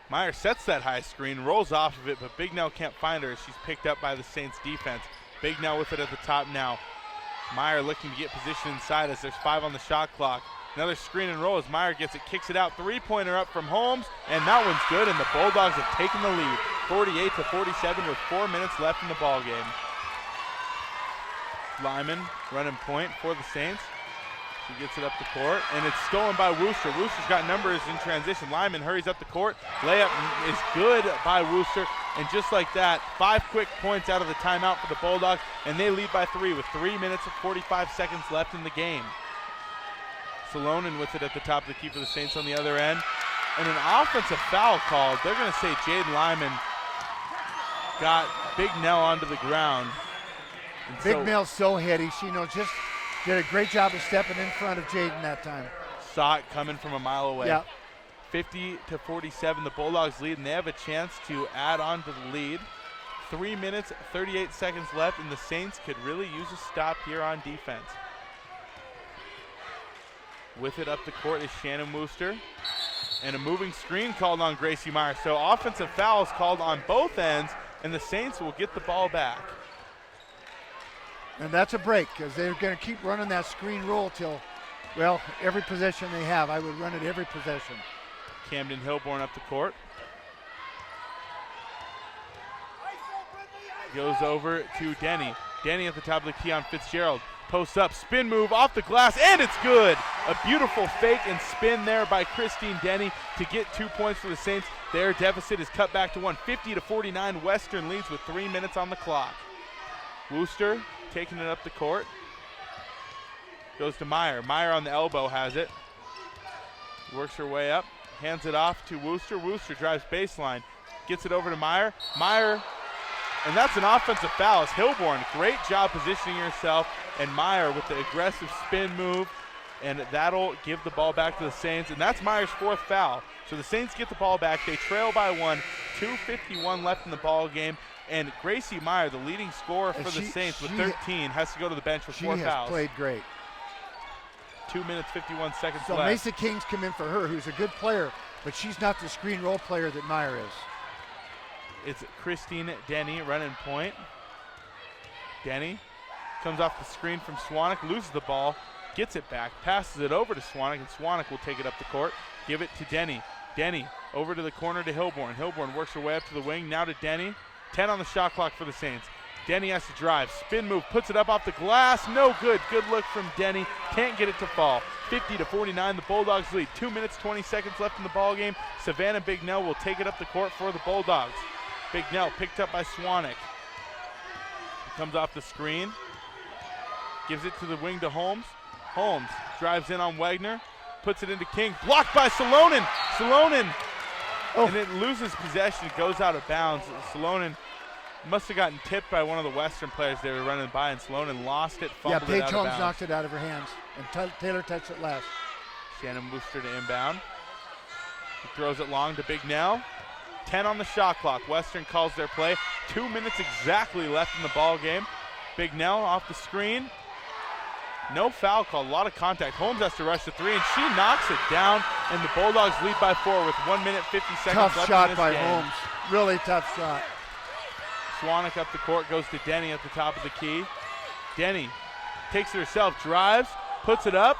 Meyer sets that high screen, rolls off of it, but Big Nell can't find her as she's picked up by the Saints defense. Big Nell with it at the top now. Meyer looking to get position inside as there's 5 on the shot clock. Another screen and roll as Meyer gets it, kicks it out, 3-pointer up from Holmes, and that one's good, and the Bulldogs have taken the lead, 48-47 with 4 minutes left in the ball game. Lyman running point for the Saints. She gets it up the court, and it's stolen by Wooster. Wooster's got numbers in transition. Lyman hurries up the court. Layup is good by Wooster, and just like that, 5 quick points out of the timeout for the Bulldogs, and they lead by 3 with 3 minutes and 45 seconds left in the game. Salonen with it at the top of the key for the Saints on the other end. And an offensive foul called. They're going to say Jaden Lyman got Big Nell onto the ground. And Big Nell's so heady. She just did a great job of stepping in front of Jaden that time. Saw it coming from a mile away. Yeah. 50-47, the Bulldogs lead, and they have a chance to add on to the lead. 3 minutes, 38 seconds left, and the Saints could really use a stop here on defense. With it up the court is Shannon Wooster. And a moving screen called on Gracie Meyer. So offensive fouls called on both ends, and the Saints will get the ball back. And that's a break because they're going to keep running that screen roll till, well, every possession they have. I would run it every possession. Camden Hilborn up the court. Goes over to Denny. Denny at the top of the key on Fitzgerald. Posts up, spin move off the glass, and it's good. A beautiful fake and spin there by Christine Denny to get 2 points for the Saints. Their deficit is cut back to 1, 50-49. Western leads with 3 minutes on the clock. Wooster taking it up the court. Goes to Meyer. Meyer on the elbow has it. Works her way up, hands it off to Wooster. Wooster drives baseline, gets it over to Meyer. Meyer, and that's an offensive foul. It's Hilborn. Great job positioning herself, and Meyer with the aggressive spin move, and that'll give the ball back to the Saints, and that's Meyer's 4th foul. So the Saints get the ball back. They trail by 1, 2:51 left in the ball game, and Gracie Meyer, the leading scorer for the Saints with 13, has to go to the bench with 4 fouls. She has played great. 2 minutes, 51 seconds So left. Mesa King's come in for her, who's a good player, but she's not the screen role player that Meyer is. It's Christine Denny running point. Denny comes off the screen from Swanek, loses the ball, gets it back, passes it over to Swanek, and Swanek will take it up the court, give it to Denny. Denny over to the corner to Hilborn. Hilborn works her way up to the wing, now to Denny. 10 on the shot clock for the Saints. Denny has to drive, spin move, puts it up off the glass, no good. Good look from Denny, can't get it to fall. 50-49, the Bulldogs lead. 2 minutes, 20 seconds left in the ball game. Savannah Bignell will take it up the court for the Bulldogs. Bignell picked up by Swanek. Comes off the screen, gives it to the wing to Holmes. Holmes drives in on Wagner, puts it into King, blocked by Salonen. Salonen, and it loses possession, goes out of bounds. Salonen must have gotten tipped by one of the Western players they were running by, and Salonen lost it, fumbled it Paige out of Holmes bounds. knocked it out of her hands, and Taylor touched it last. Shannon Wooster to inbound. He throws it long to Bignell. 10 on the shot clock. Western calls their play. 2 minutes exactly left in the ball game. Bignell off the screen. No foul call, a lot of contact. Holmes has to rush the three, and she knocks it down, and the Bulldogs lead by 4 with 1 minute, 50 seconds Tough left shot in this by game. Holmes. Really tough shot. Swanek up the court, goes to Denny at the top of the key. Denny takes it herself, drives, puts it up,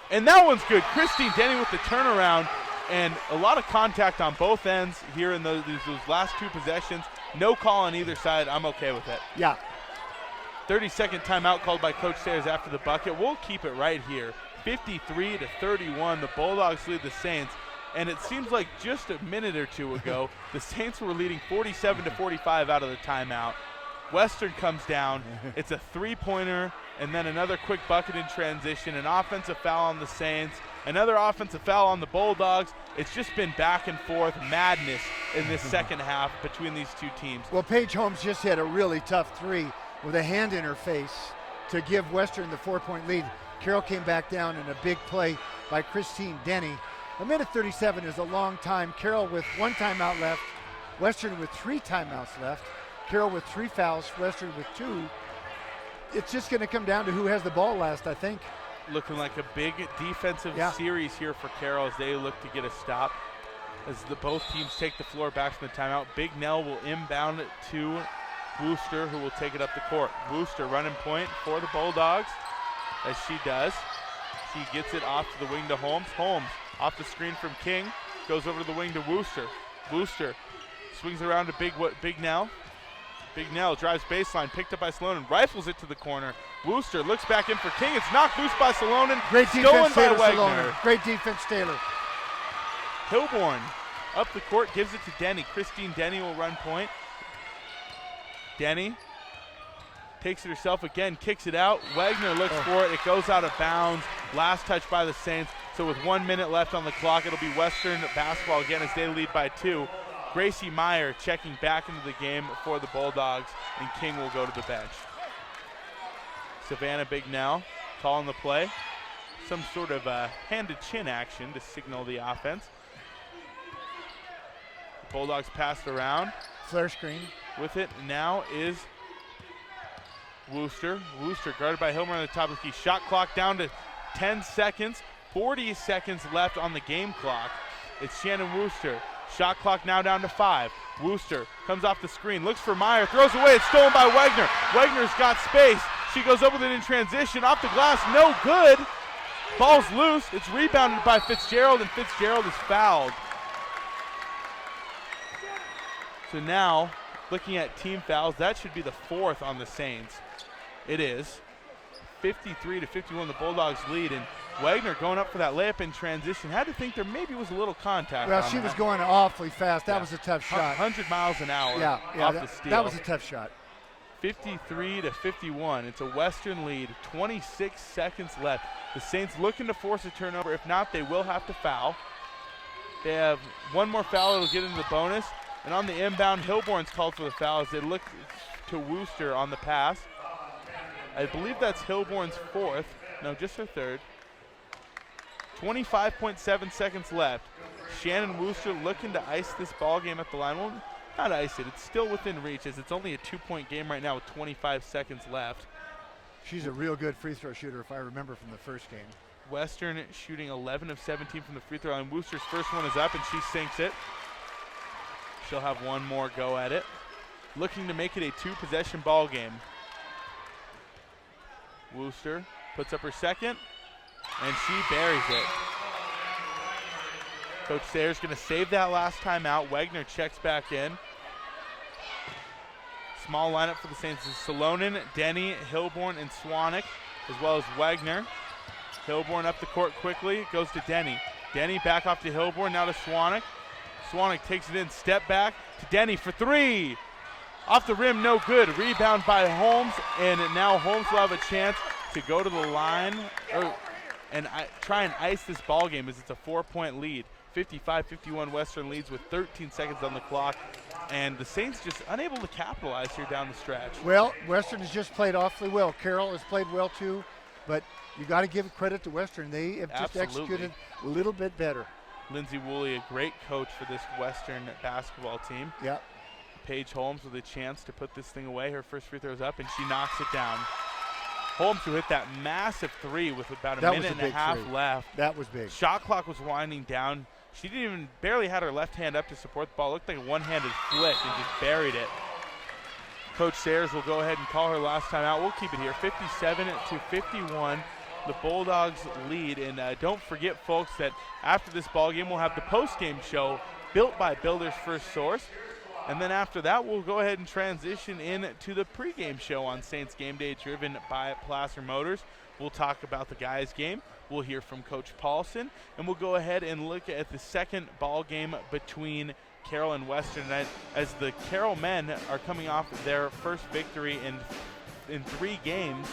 and that one's good. Christine Denny with the turnaround, and a lot of contact on both ends here in those last 2 possessions. No call on either side. I'm okay with it. Yeah. 30-second timeout called by Coach Sayers after the bucket. We'll keep it right here. 53-31. The Bulldogs lead the Saints. And it seems like just a minute or two ago, the Saints were leading 47-45 out of the timeout. Western comes down. It's a three-pointer, and then another quick bucket in transition, an offensive foul on the Saints, another offensive foul on the Bulldogs. It's just been back and forth madness in this second half between these two teams. Well, Paige Holmes just hit a really tough three with a hand in her face to give Western the 4-point lead. Carroll came back down in a big play by Christine Denny. A minute 37 is a long time. Carroll with 1 timeout left, Western with 3 timeouts left, Carroll with 3 fouls, Western with 2. It's just going to come down to who has the ball last, I think. Looking like a big defensive series here for Carroll as they look to get a stop. As both teams take the floor back from the timeout, Bignell will inbound it to Wooster, who will take it up the court. Wooster running point for the Bulldogs, as she does. She gets it off to the wing to Holmes. Holmes off the screen from King, goes over to the wing to Wooster. Wooster swings around to Bignell. Bignell drives baseline, picked up by Salonen, rifles it to the corner. Wooster looks back in for King. It's knocked loose by Salonen. Great stolen defense, by Taylor Wagner. Salonen. Great defense, Taylor. Hilborn up the court, gives it to Denny. Christine Denny will run point. Denny takes it herself again, kicks it out. Wagner looks for it. It goes out of bounds. Last touch by the Saints. So with 1 minute left on the clock, it'll be Western basketball again as they lead by 2. Gracie Meyer checking back into the game for the Bulldogs, and King will go to the bench. Savannah Bignell calling the play. Some sort of hand-to-chin action to signal the offense. The Bulldogs passed around. Flare screen. With it now is Wooster. Wooster guarded by Hilmer on the top of the key. Shot clock down to 10 seconds. 40 seconds left on the game clock. It's Shannon Wooster. Shot clock now down to 5. Wooster comes off the screen, looks for Meyer, throws away. It's stolen by Wagner. Wagner's got space. She goes up with it in transition. Off the glass, no good. Ball's loose. It's rebounded by Fitzgerald, and Fitzgerald is fouled. So now, looking at team fouls, that should be the 4th on the Saints. It is. 53-51, the Bulldogs lead, and Wagner going up for that layup in transition. Had to think there maybe was a little contact. Well, on she that. was going awfully fast. That was a tough shot. 100 miles an hour off the steal. That was a tough shot. 53-51. It's a Western lead. 26 seconds left. The Saints looking to force a turnover. If not, they will have to foul. They have one more foul. It'll get into the bonus. And on the inbound, Hilborn's called for the foul as they look to Wooster on the pass. I believe that's Hilborn's 4th. No, just her 3rd. 25.7 seconds left. Shannon Wooster looking to ice this ball game at the line. Well, not ice it. It's still within reach as it's only a 2-point game right now with 25 seconds left. She's a real good free throw shooter, if I remember from the first game. Western shooting 11 of 17 from the free throw line. Wooster's first one is up, and she sinks it. She'll have one more go at it. Looking to make it a 2-possession ball game. Wooster puts up her second, and she buries it. Coach Sayers going to save that last time out. Wagner checks back in. Small lineup for the Saints is Salonen, Denny, Hilborn, and Swanek, as well as Wagner. Hilborn up the court quickly, goes to Denny. Denny back off to Hilborn, now to Swanek. Swanek takes it in, step back to Denny for 3. Off the rim, no good. Rebound by Holmes, and now Holmes will have a chance to go to the line and try and ice this ball game as it's a 4-point lead. 55-51 Western leads with 13 seconds on the clock, and the Saints just unable to capitalize here down the stretch. Well, Western has just played awfully well. Carroll has played well too, but you got to give credit to Western. They have just executed a little bit better. Lindsay Woolley, a great coach for this Western basketball team. Yeah. Paige Holmes with a chance to put this thing away. Her first free throw's up, and she knocks it down. Holmes, who hit that massive 3 with about a minute and a half left. That was big. Shot clock was winding down. She didn't even barely had her left hand up to support the ball. Looked like a one-handed flick and just buried it. Coach Sayers will go ahead and call her last time out. We'll keep it here, 57-51. The Bulldogs lead, and don't forget, folks, that after this ball game, we'll have the post-game show built by Builders First Source. And then after that, we'll go ahead and transition into the pregame show on Saints Game Day, driven by Placer Motors. We'll talk about the guys' game. We'll hear from Coach Paulson, and we'll go ahead and look at the second ball game between Carroll and Western tonight, as the Carroll men are coming off their first victory in 3 games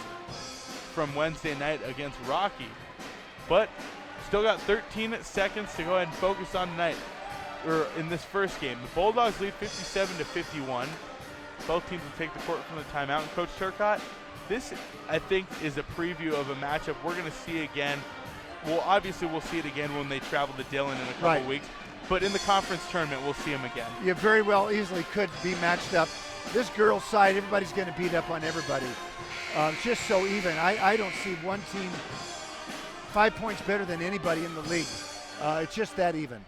from Wednesday night against Rocky. But still got 13 seconds to go ahead and focus on tonight. In this first game, the Bulldogs lead 57-51. Both teams will take the court from the timeout. And Coach Turcotte, this, I think, is a preview of a matchup we're going to see again. Well, obviously, we'll see it again when they travel to Dillon in a couple weeks. But in the conference tournament, we'll see them again. You very well easily could be matched up. This girls' side, everybody's going to beat up on everybody. Just so even. I don't see one team 5 points better than anybody in the league. It's just that even.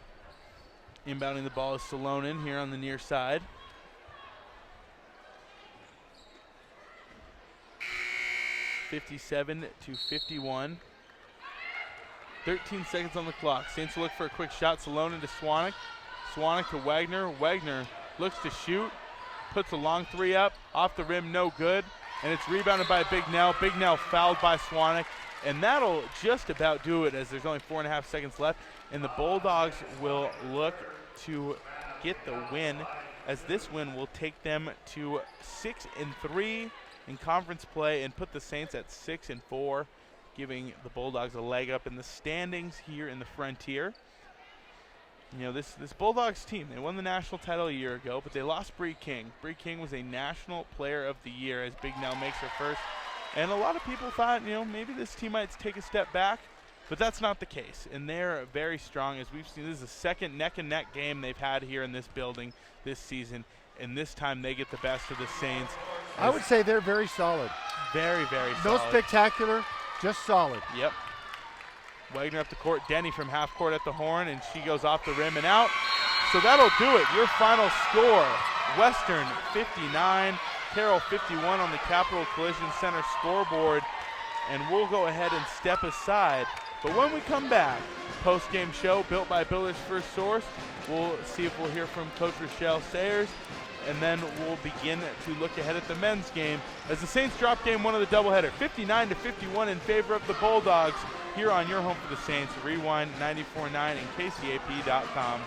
Inbounding the ball is Salonen here on the near side. (57-51). 13 seconds on the clock. Saints will look for a quick shot. Salonen to Swanek. Swanek to Wagner. Wagner looks to shoot. Puts a long 3 up. Off the rim, no good. And it's rebounded by Big Nell. Big Nell fouled by Swanek. And that'll just about do it, as there's only 4.5 seconds left. And the Bulldogs will look to get the win, as this win will take them to 6-3 in conference play and put the Saints at 6-4, giving the Bulldogs a leg up in the standings here in the Frontier. You know, this Bulldogs team, they won the national title a year ago, but they lost Bree King. Bree King was a National Player of the Year, as Big Nell makes her first. And a lot of people thought, you know, maybe this team might take a step back, but that's not the case. And they're very strong, as we've seen. This is the second neck-and-neck game they've had here in this building this season, and this time they get the best of the Saints. I would say they're very solid. Very, very no solid. No spectacular, just solid. Yep. Wagner up the court. Denny from half court at the horn, and she goes off the rim and out. So that'll do it. Your final score, Western 59, Carroll 51 on the Capital Collision Center scoreboard. And we'll go ahead and step aside. But when we come back, post-game show built by Builders First Source, we'll see if we'll hear from Coach Rochelle Sayers, and then we'll begin to look ahead at the men's game as the Saints drop game 1 of the doubleheader, 59-51 in favor of the Bulldogs, here on your home for the Saints, Rewind 94.9 and KCAP.com.